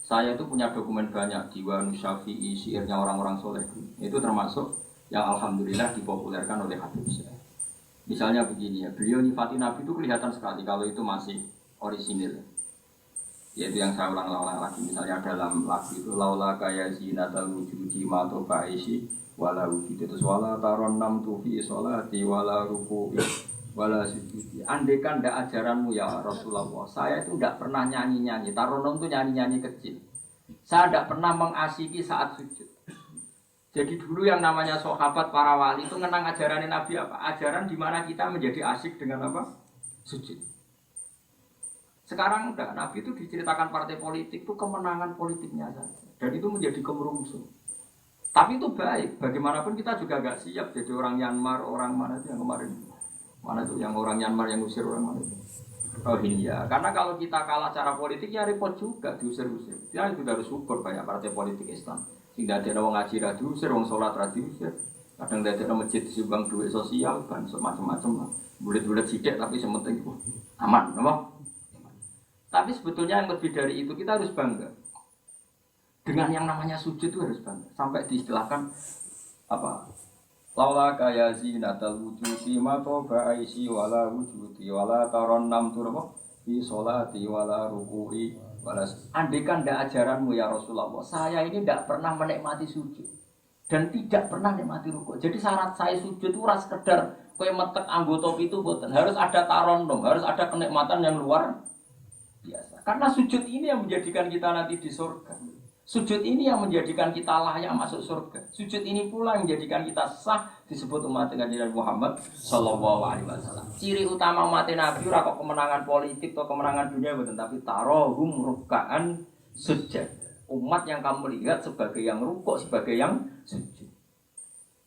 Saya itu punya dokumen banyak Diwan Syafi'i, syairnya orang-orang soleh. Itu termasuk yang alhamdulillah dipopulerkan oleh Habib saya. Misalnya begini ya, beliau nyifati Nabi itu kelihatan sekali kalau itu masih orisinil. Yaitu yang saya ulang-ulang lagi. Misalnya dalam lagu itu laula kaya zinatal wujudi mato faisi wala wujud itu wala taron nam tufi sholati wala ruku'i wala sujudi. Andaikan ndak ajaranmu ya Rasulullah, saya itu ndak pernah nyanyi-nyanyi. Taronom itu nyanyi-nyanyi kecil. Saya ndak pernah mengasiki saat sujud. Jadi dulu yang namanya sahabat para wali itu ngenang ajaran Nabi apa? Ajaran di mana kita menjadi asik dengan apa? Sujud. Sekarang udah Nabi itu diceritakan partai politik itu kemenangan politiknya saja. Dan itu menjadi kemerungsung. Tapi itu baik. Bagaimanapun kita juga gak siap jadi orang Myanmar, orang mana itu yang kemarin. Mana itu yang orang Myanmar yang usir orang mana itu? Rohingya. Karena kalau kita kalah cara politik ya repot juga diusir-usir. Ya itu harus syukur banyak partai politik Islam. Tidak ada orang ngaji ra diusir, orang sholat ra diusir. Kadang tidak ada masjid disumbang duit sosial kan semacam-macam. Bulet-bulet sidik tapi sementing itu aman, apa? Tapi sebetulnya yang lebih dari itu kita harus bangga. Dengan yang namanya sujud itu harus bangga. Sampai diistilahkan apa? Laula kaya zinatal wujudi ma toba aisi wala wujudi wala taron nam turbo fi sholati wala ruku'i wala. Andaikan ndak ajaranmu ya Rasulullah, saya ini ndak pernah menikmati sujud dan tidak pernah menikmati ruku'. Jadi syarat saya sujud itu ora sekedar kowe metek anggota itu boten, harus ada tarondom, harus ada kenikmatan yang luar biasa. Karena sujud ini yang menjadikan kita nanti di surga. Sujud ini yang menjadikan kita layak masuk surga. Sujud ini pula yang menjadikan kita sah disebut umat Nabi Muhammad sallallahu alaihi wasallam. Ciri utama umat Nabi ora kok kemenangan politik atau kemenangan dunia betul, tapi tarohum ruk'an sujud. Umat yang kamu lihat sebagai yang rukuk, sebagai yang sujud.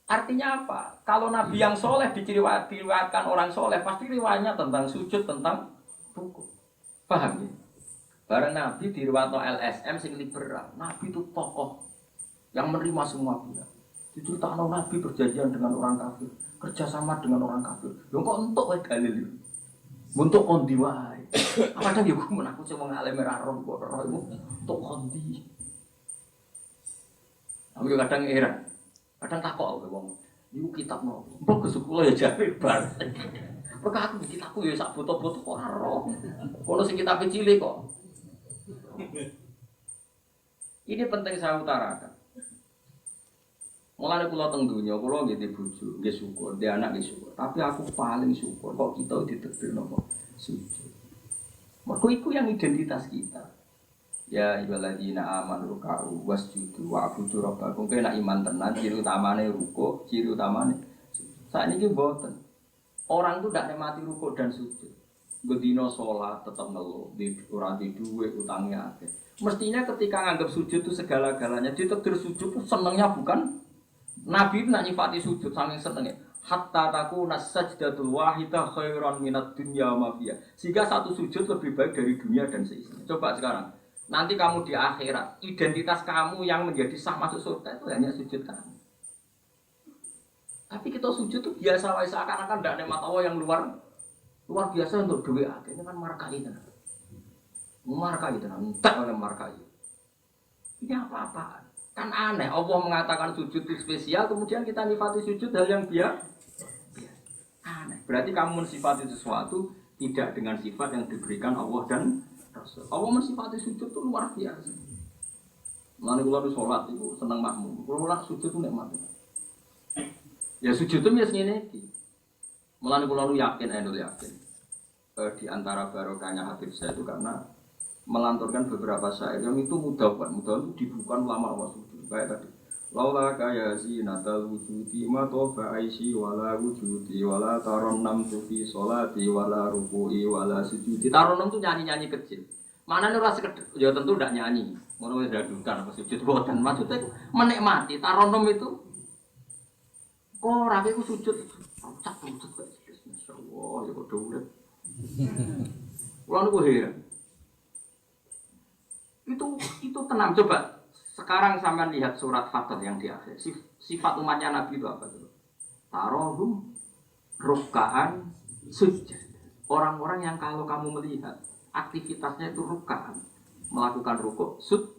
Artinya apa? Kalau Nabi yang soleh diriwayatkan orang soleh, pasti riwayatnya tentang sujud, tentang rukuk. Paham ya? Bareng Nabi diriwayatno LSM sing liberal. Nabi itu tokoh yang menerima semua pihak. Diceritakan Nabi perjanjian dengan orang kafir, kerjasama dengan orang kafir. Lho kok entuk wae dalil. Untuk kondi wae. Kadang yo ku men aku sing wong alim ora roh kok roh iku entuk kondi. Aku kadang heran. Kadang takok wong, niku kitab nopo? Mbok kula ya jare bar. Kok aku kitabku ya sak foto-foto kok ora roh. Ono sing kitab cilik kok. Ini penting saya utarakan. Mulane kula teng donya, kula nggih di bojo, nggih syukur, di anak nggih syukur. Tapi aku paling syukur kok kita ditakdir napa sujud. Mergo iku yang identitas kita. Ya ayyuhalladzina amanu ruk'u wasjudu wa'budu rabbakum. Kena iman tenan, ciri utamane ruku', ciri utamane sujud. Saiki mboten. Orang itu tidak nikmati rukuk dan sujud. Bedino sholat tetap ngeluh, ora di duit, utangnya akeh. Mestinya ketika nganggap sujud itu segala-galanya, dia takdir sujud itu senengnya bukan Nabi nak nyifati sujud saking senengnya. Hatta takuna sajdatul wahidah khairan minad dunya wa ma fiha. Sehingga satu sujud lebih baik dari dunia dan seisinya. Coba sekarang, nanti kamu di akhirat, identitas kamu yang menjadi sah masuk surga itu hanya sujud kamu. Tapi kita sujud itu biasa wae seakan-akan tidak nikmat Allah yang luar biasa untuk duit akeh. Ini kan markai tenan. Markai tenan, entek oleh markai. Ini apa-apaan? Kan aneh, Allah mengatakan sujud itu spesial, kemudian kita nifati sujud hal yang biasa. Aneh. Berarti kamu mensifati sesuatu tidak dengan sifat yang diberikan Allah dan Rasul. Allah mensifati sujud itu luar biasa. Mulane kula nu salat iku seneng makmum. Kula sujud itu nikmat. Ya sujud itu biasa ngene iki. Mulane kula nu yakin di antara barokahnya Habib saya itu karena melanturkan beberapa syair yang itu mudah itu dibuka ulama sujud kayak tadi. Laula kaya zinatal wujudi ma tofa aisi wala wujudi wala taronnam fi sholati wala ruku'i wala sujudi. Taronnam itu nyanyi-nyanyi kecil. Mana ora sekedar ya tentu ndak nyanyi. Ngono wis dadukan apa sujud boten. Maksudnya menikmati taronnam itu kok ora iku sujud. Cak sujud kok. Masyaallah ya kok urip. Kulo niku heran. Itu tenang coba. Sekarang sampean lihat surat Fatah yang di akhir. Sifat umatnya Nabi itu apa tuh? Tarohum rukkaan sujud. Orang-orang yang kalau kamu melihat aktivitasnya itu rukkaan, melakukan rukuk sujud.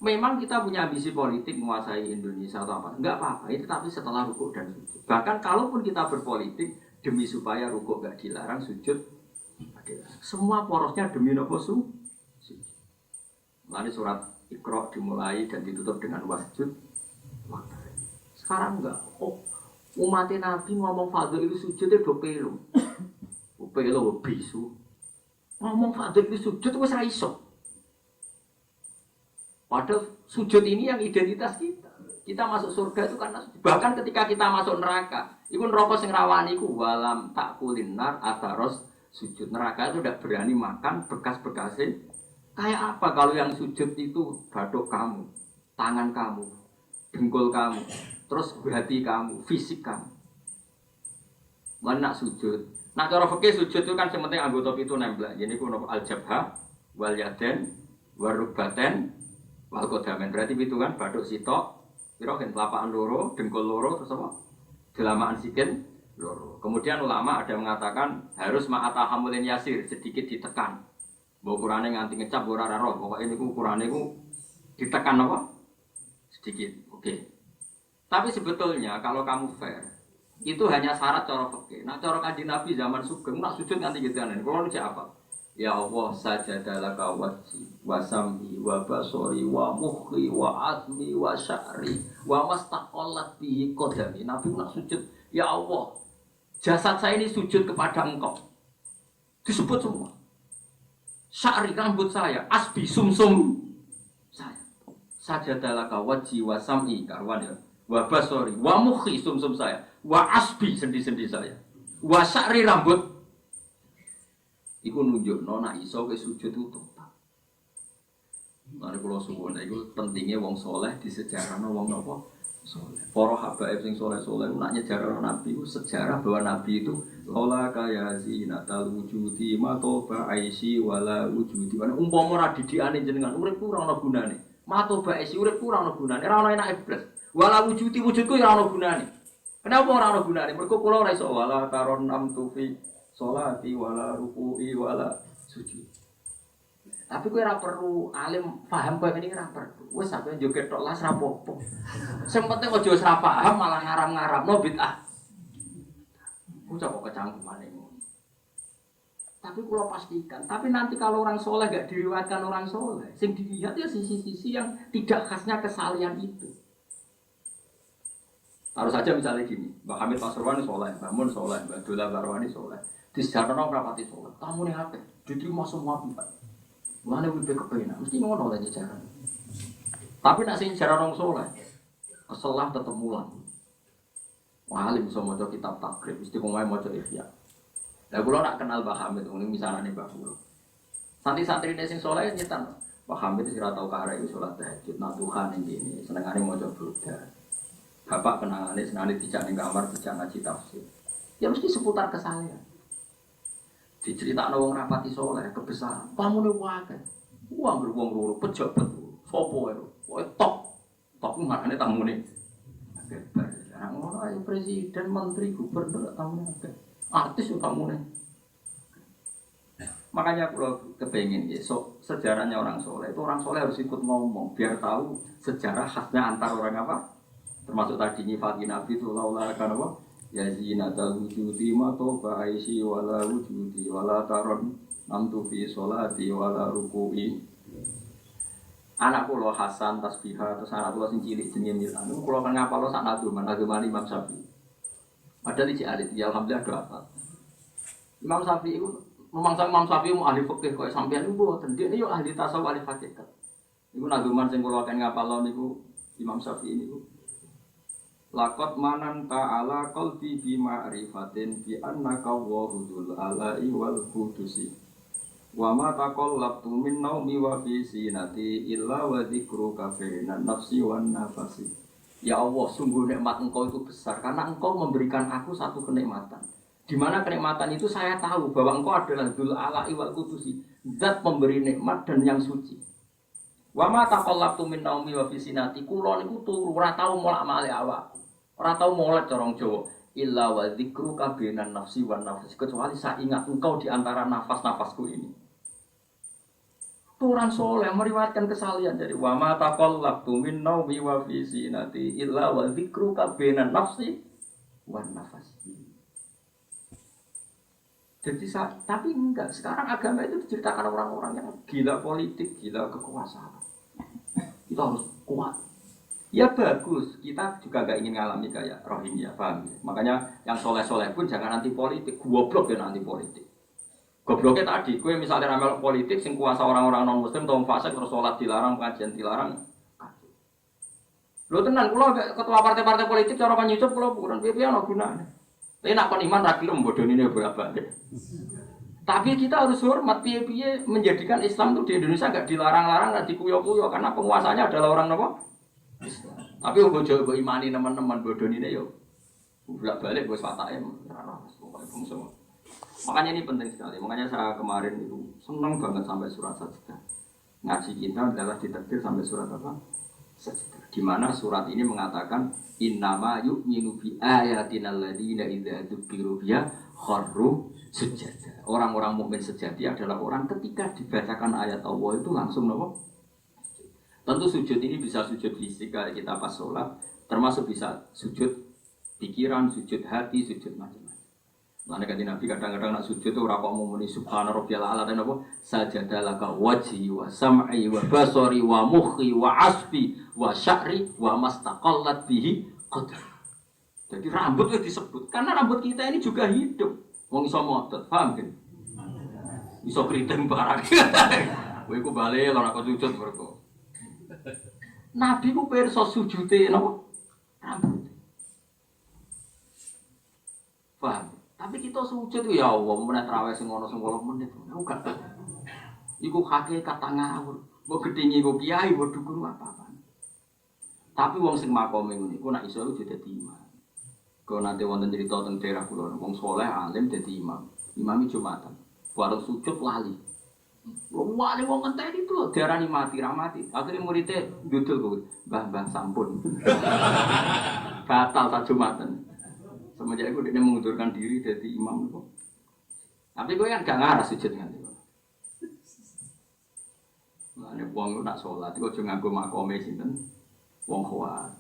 Memang kita punya ambisi politik menguasai Indonesia atau apa? Enggak apa-apa. Itu tapi setelah rukuk dan sujud. Bahkan kalaupun kita berpolitik demi supaya rukuk enggak dilarang, sujud dilarang. Semua porosnya demi nopo sujud. Lalu surat Iqra dimulai dan ditutup dengan wasjud. Sekarang enggak. Oh, umat Nabi ngomong fadhil itu sujud itu pelo. Pelo bisu. Ngomong fadhil itu sujud wis ra iso. Padahal sujud ini yang identitas kita. Kita masuk surga itu karena sujud. Bahkan ketika kita masuk neraka, itu neraka sing rawani iku walam takulin nar atharos sujud. Neraka itu tidak berani makan bekas-bekasnya. Kayak apa kalau yang sujud itu batuk kamu, tangan kamu, dengkul kamu, terus hati kamu, fisik kamu. Mana nak sujud? Nak cara fikih sujud itu kan sementing anggota itu nempel. Jadi kuno al-jabhah, wal yaden, warubaten, wal qadamen. Berarti itu kan batuk sitok, piro kan telapak loro, dengkul loro, terus apa? Delamaan sikil loro. Kemudian ulama ada yang mengatakan harus ma'atahamulin yasir, sedikit ditekan. Bawa ukurannya nganti ngecap ora roh, pokoknya ini ukurannya itu ditekan apa? Sedikit, oke. Tapi sebetulnya kalau kamu fair, itu hanya syarat cara fikih. Nah cara kanjeng Nabi zaman sugeng nak sujud nganti gitu kan. Kalau ini apa? Ya Allah sajadalaka wajhi wa sam'i wa basori wa mukhi wa azmi wa sya'ri wa mastaqallat bihi qadami. Nabi nak sujud, ya Allah, jasad saya ini sujud kepada Engkau. Disebut semua. Sya'ri rambut saya, asbi sumsum saya. Sajadalaka wajhi wa sam'i karwan ya. Wa basori wa mukhi sumsum saya. Wa asbi sendi-sendi saya. Wa sya'ri rambut. Iku nunjukno nek iso ke sujud itu total. Mari kula suwun iku pentingnya wong saleh di sejarahno wong napa soleh. Para habaib sing soleh-soleh nak nyejarah Nabi itu sejarah bahwa Nabi itu ola kaya zinatal wujudi matoba aisi wala wujudi. Umpama ora didikane jenengan urip ora ana gunane. Matoba aisi urip ora ana gunane, ora ana enake blas. Wala wujudi wujudku ora ana gunane. Kenapa ora ana gunane? Mergo kula ora iso wala taron nam tufi sholati wala ruku'i wala sujud. Tapi kowe ora perlu alim paham kowe ini ora perlu. Wis sampe joget tok las ra apa-apa. Sing penting aja wis ra paham malah ngaram-ngaramno bid'ah. Ku coba kecangkeman ngono. Tapi kula pastikan, tapi nanti kalau orang soleh gak diriwayatkan orang soleh, sing dilihat ya sisi-sisi yang tidak khasnya kesalian itu. Harus saja misalnya gini, Mbak Hamid Pasuruan soleh, Mbak Mun soleh, Mbak Dola Barwani soleh. Di sejarah orang rapati soleh, tamu nih apa? Diterima semua pihak. Mana lebih kepenak, mesti ngono lah sejarah. Tapi nak sing sejarah orang soleh, keselah tetap mulang. Walim bisa maca kitab takrib, mesti pemain maca ikhya. Lah kula nak kenal Mbah Hamid, ini misalane Mbah kula. Santri-santri sing saleh nyetan, Mbah Hamid wis ora tau karek salat tahajud, nak Tuhan ning kene, senengane maca burda. Bapak kenangane senengane dijak ning kamar, dijak ngaji tafsir. Ya mesti seputar kesalehan. Diceritakno wong rapati saleh kebesaran, pamune wae. Wong wong loro pejabat, sopo wae top. Top makane tamune. Ngono ae presiden, menteri, gubernur tamune akeh. Artis yo tamune. Makanya kalau kepengin ya, sejarahnya orang soleh itu orang soleh harus ikut ngomong biar tahu sejarah khasnya antar orang apa. Termasuk tadi nyifati Nabi itu laula kan apa? Ya zinatal wujudi ma toba aisi wala wujudi wala taron namtu fi sholati wala ruku'i. Anak kula Hasan tasbihah terus anak kula sing cilik jenenge Milan. Niku kula kan ngapalo sak naduman Imam Syafi'i. Padahal iki alit ya alhamdulillah do apa. Imam Syafi'i itu Imam Syafi'i mu ahli fikih kok sampeyan niku mboten. Dene yo ahli tasawuf ahli hakikat. Niku naduman sing kula kan ngapalo niku Imam Syafi'i niku. Laqad manan ta'ala qalbi bi ma'rifatin bi annaka wahudul ala'i wal qudusi. Wa ma taqallabtu min naumi wa fi sinati illa wa dzikruka bainan nafsi wan nafasi. Ya Allah, sungguh nikmat Engkau itu besar karena Engkau memberikan aku satu kenikmatan. Di mana kenikmatan itu saya tahu bahwa Engkau adalah Dzul Ala'i wal Qudusi, zat pemberi nikmat dan yang suci. Wa ma taqallabtu min naumi wa fi sinati, kula niku turu ora tau molak-malik awakku. Ora tau molek corong Jawa. Illa wa dzikruka bainan nafsi wan nafasi, kecuali saya ingat Engkau di antara nafas-nafasku ini. Orang soleh meriwayatkan kesalian dari wa ma taqallabtu min naumi wa fi sinati illa wa dzikruka bainan nafsi wan nafasi. Jadi tapi enggak, sekarang agama itu diceritakan orang-orang yang gila politik, gila kekuasaan. Kita harus kuat. Ya bagus, kita juga gak ingin ngalami kayak Rohingya, paham ya? Makanya yang soleh-soleh pun jangan anti politik, goblok ya anti politik. Gobloknya tadi, gue misalnya ramal politik, sing kuasa orang-orang non-muslim, tolong fasik, terus sholat dilarang, pengajian dilarang. Lo tenang, kalau ketua partai-partai politik, cara penyusup, kalau bukan biaya no gunanya. Tapi nak kon iman rakyat membodoh ini berapa? Tapi kita harus hormat, biaya menjadikan Islam itu di Indonesia gak dilarang-larang, gak dikuyo-kuyo, karena penguasanya adalah orang apa? Islam. Tapi gue imani teman-teman bodoh ini yo, bolak-balik gue swataim, pokoknya makanya ini penting sekali. Makanya saya kemarin itu senang banget sampai surat Sajdah. Ngaji kita adalah ditakdir sampai surat apa? Sajdah. Di mana surat ini mengatakan innama yu'minu bi ayatinal ladzina idza dzukiru biha kharru sujada. Orang-orang mukmin sejati adalah orang ketika dibacakan ayat Allah itu langsung nopo. Tentu sujud ini bisa sujud fisik kalau kita pas sholat, termasuk bisa sujud pikiran, sujud hati, sujud macam-macam. Mana kata Nabi kadang-kadang nak sujud tu rakok mumuni subhana rabbiyal a'la dan apa sajadalaka wajhi wa sam'i wa basari wa mukhi wa asbi wa sya'ri wa mastaqallat bihi qadr. Jadi rambut itu disebut karena rambut kita ini juga hidup. Wong iso motot, paham kan? Iso kriting barang. Kowe ku bali lha nak sujud mergo. Nabi ku pirsa sujude napa? Rambut. Paham? Tapi kita sujud ya Allah, meneh traweh sing ono 10 menit. Aku gak. Iku hakikat ngawur. Mbok gedhingi mbok kiai, mbok dukun apa-apa. Tapi wong sing makome ngene iku nek iso iku dadi imam. Kau nanti wonten cerita tentang daerah kula, wong soleh alim dadi imam. Imami Jumatan. Baru sujud lali. Wong wali wong ngenteni itu diarani mati ra mati. Akhire muridnya judul kuwi, "Mbah sampun." Batal tak Jumatan. Semenjak itu dia mengundurkan diri dadi imam kok. Tapi kowe kan gak ngarah sujud nganti. Lah nek wong nak salat iku aja nganggo makome sinten? Wong kuat.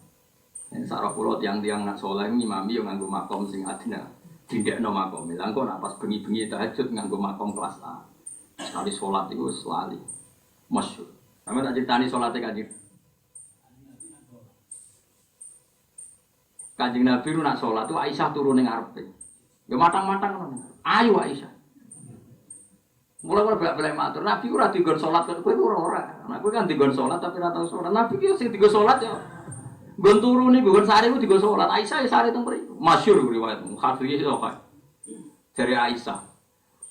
Nek sarah kula tiang-tiang nak saleh ngimami yo nganggo makom sing adina. Dindekno makom. Lah engko nak pas bengi-bengi tahajud nganggo makom kelas A. Sekali salat iku wis lali. Masyhur. Sampe tak critani salate Kanjeng Nabi nak salat tu Aisyah turu ning ngarepe. Yo matang-matang ngono. Ayo Aisyah. Mula-mula bolak-balik matur. Nabi ora digon salat kowe ora. Nek kowe kan digon salat tapi ora tau salat. Nabi ki sing digon salat yo gon turu niku gon sare ku digo salat. Aisyah sare teng mriku. Masyhur riwayat Bukhari iso kae. Dari Aisyah.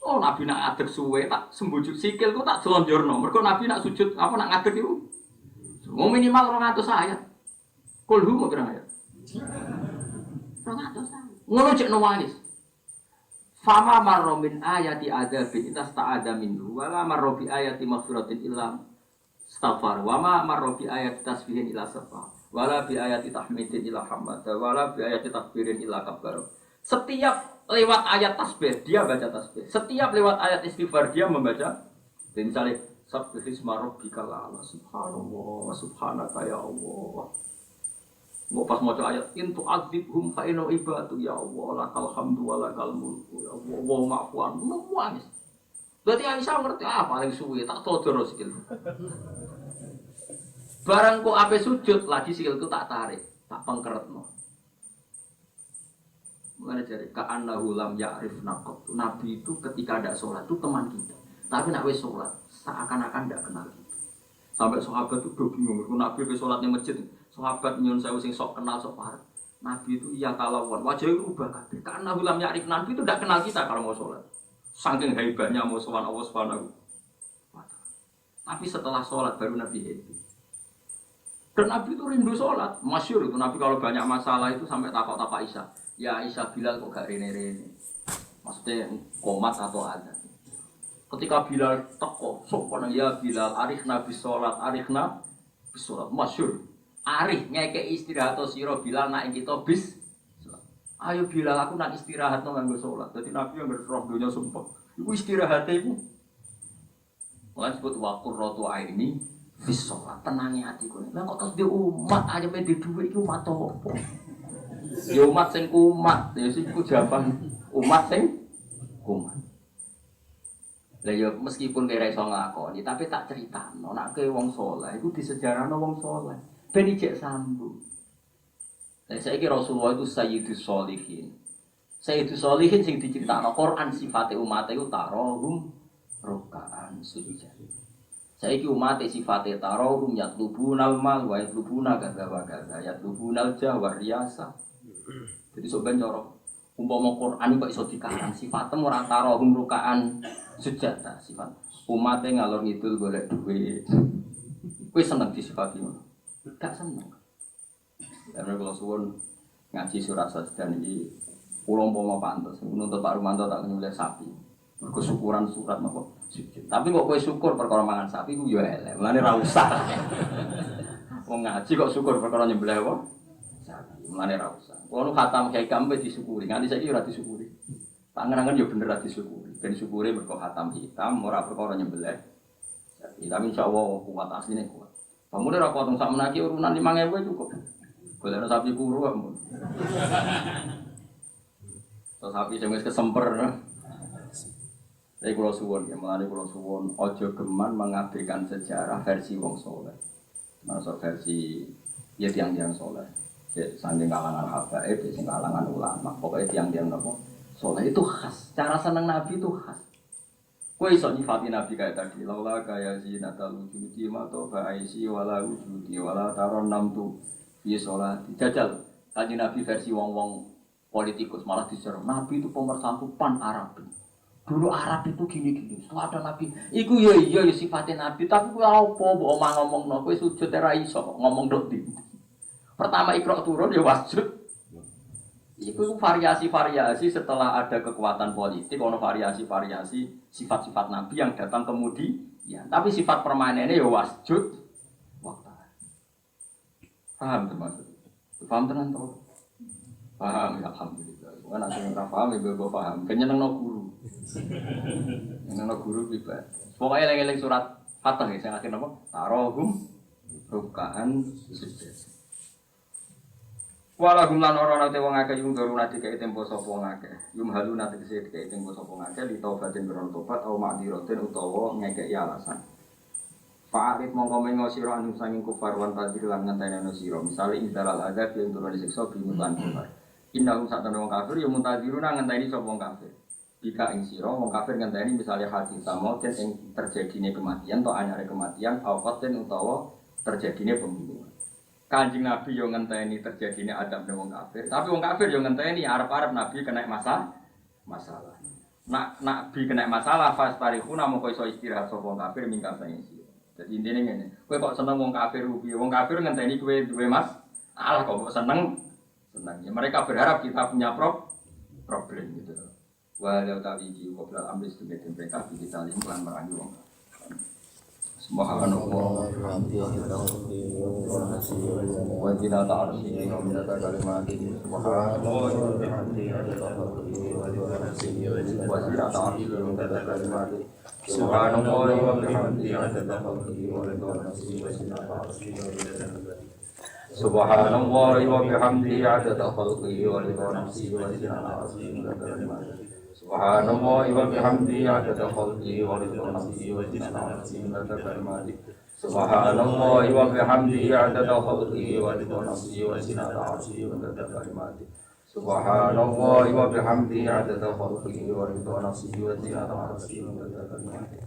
Oh Nabi nak adek suwe tak sembujuk sikilku tak jelonjorno. Mergo Nabi nak sujud apa nak ngadeg iku. Mau minimal 200 ayat. Kulhu mau berapa ayat? 200 ayat. Ngono cek nangis. Fama marro min ayati adzabin itasta'adza minhu wala marro bi ayati maghfiratin illa istighfar wa ma marro bi ayati tasbihin illa sabah. Wala bi ayati tahmidin ila hamad, wala bi ayati takbirin ila kabbar. Setiap lewat ayat tasbih dia baca tasbih. Setiap lewat ayat istighfar dia membaca. Dan misalnya subhisma rabbikal a'la subhanallah subhanaka ya Allah. Mau pas maca ayat intu adzibhum fa inna ibadu ya Allah lakal hamdu wa lakal mulku ya Allah wa ma'fuan nangis. Berarti Aisyah ngerti paling suwe tak todoro sikil. Barang kok ape sujud lagi sikilku tak tarik, tak pengkeretno. Mulane jare ka'annahu lam ya'rif naqat. Nabi itu ketika ada sholat itu teman kita. Tapi nek wis sholat seakan-akan ndak kenal kita. Sampai sahabat itu bingung, Nabi wis sholat ning masjid. Sahabat nyun sewu sing sok kenal sok parah. Nabi itu iya kalawan, wajahnya ubah kabeh. Ka'annahu lam ya'rif. Nabi itu ndak kenal kita kalau mau sholat. Saking hebatnya mau sowan Allah Subhanahu wa taala. Tapi setelah sholat baru Nabi happy. Dan Nabi itu rindu sholat, masyhur itu Nabi kalau banyak masalah itu sampai takut-takut Aisyah. Ya Aisyah Bilal kok gak rene-rene. Maksudnya komat atau ada. Ketika Bilal teko, sopan ya Bilal, arifna bis sholat, arifna bis sholat, masyhur. Arif ngeke istirahat atau siro Bilal nak kita bis. Ayo Bilal aku nak istirahat no nganggo sholat. Jadi Nabi yang berroh dunia sumpah. Iku istirahatnya itu. Mulai sebut waktu rotu air ini. Wis sholat tenangnya hatiku. Lah kok terus di umat aja di dhuwit iki umat apa? Ya umat sing kumat, ya sing ku jawaban umat sing kumat. Lah ya meskipun kira iso nglakoni, tapi tak critakno nek kowe wong saleh iku disejarahno wong saleh. Ben ijek sambung. Lah saiki Rasulullah itu sayyidus sholihin. Sayyidus sholihin sing diceritakno Quran sifate umat iku tarahum rokaan sujud. Saiki umat sifate tarawum yatlubunal mal wa yatlubuna kadza wa kadza yatlubunal jawar riyasa. Jadi soben corok umpama Quran kok iso dikarang sifatnya ora tarawum rukaan sujata sifat umate ngalor ngidul golek duit. Kowe seneng disifati ngono? Gak seneng. Karena kalau suwun ngaji surat sajdah iki kula umpama pantes nuntut Pak Rumanto tak nyembelih sapi. Mergo syukuran surat napa sujud. Tapi kok kowe syukur perkara mangan sapi ku yo elek. Mulane ra usah. Wong ngaji kok syukur perkara nyembelih apa? Sapi. Mulane ra usah. Kono khatam hikam wis disyukuri. Nganti saiki ora disyukuri. Pangeran yo bener ra disyukuri. Ben syukure mergo khatam hitam ora perkara nyembelih. Sapi. Tapi insyaallah kuat asline kuat. Pamune ra kuat sak menaki urunan 5.000 cukup. Golek sapi kuru ampun. Terus sapi sing wis kesemper. Saya kulo suwon, ya melani kulo suwon. Ojo geman mengabaikan sejarah versi wong soleh. Masuk versi ya tiang-tiang soleh. Sangking kalangan habaib, sing kalangan ulama. Pokoknya tiang-tiang nopo soleh itu khas. Cara seneng Nabi itu khas. Kue iso nyifati Nabi kayak tadi. Laula kaya zinata wujudi mato ba'aisi wala wujudi wala taron namtu fi sholati. Jajal tadi Nabi versi wong-wong politikus malah diserang. Nabi itu pemersatu pan Arab. Dulu Arab itu gini-gini. Setelah ada Nabi, iku ya sifatnya Nabi. Tapi ku apa mbok omah ngomongno kowe sujud ra iso ngomong dok ndi. Pertama Iqra turun ya wasjud. Itu variasi-variasi setelah ada kekuatan politik, ono variasi-variasi sifat-sifat Nabi yang datang kemudian. Tapi sifat permanennya ya wasjud. Paham termasuk? Paham tenan toh? Paham ya alhamdulillah. Bukan ada yang paham ya gue paham. Kenyeneng no guru. Kenyeneng no guru ibadah. Pokoknya lagi surat Fatah ya. Saya akhir apa? Tarohum rukaan sujud. Walahum lan ora nate wong akeh yung doru nate kaya tempo sapa wong akeh. Yum halu nate kaya tempo sapa wong akeh li taubatin beron tobat au makdiroten utawa ngekeki alasan. Fa'arid mongko mengo sira anu sanging kufar wan tadir lan ngenteni ana sira. Misale indalal adab yang turun disiksa bimutan kufar. Innahum satana wong kafir ya muntadiruna ngenteni sapa wong kafir. Bika ing sira wong kafir ngenteni misale hadis samoten ing terjadine kematian atau anyare kematian awaten utawa terjadine pembunuhan. Kanjeng Nabi yo ngenteni terjadine adab ning wong kafir, tapi wong kafir yo ngenteni arep-arep Nabi kena masalah. Nak Nabi kena masalah fas tarikhuna moko iso istirahat sapa wong kafir mingkap saking sira. Dadi intine ngene, kowe kok seneng wong kafir rugi, wong kafir ngenteni kowe duwe Allah kok seneng. Ya mereka berharap kita punya problem gitu. Walau tawi di qoblal amri sedene mereka kita lan merangi wong. Subhanallah wa jina ta'arsi wa min kalimati subhanallah wa jina ta'arsi wa min kalimati subhanallah wa bihamdihi adada khalqihi wa ridha nafsihi wa jina ta'arsi subhanallah wa bihamdihi adada khalqihi wa ridha nafsihi wa jina ta'arsi wa kalimati Subhanallah wa bihamdihi adada khalqihi wa ridha nafsihi wa zinata arshihi wa kalimati Subhanallah wa bihamdihi adada khalqihi wa ridha nafsihi wa zinata arshihi wa kalimati Subhanallah wa bihamdihi adada khalqihi wa ridha nafsihi wa zinata arshihi wa kalimati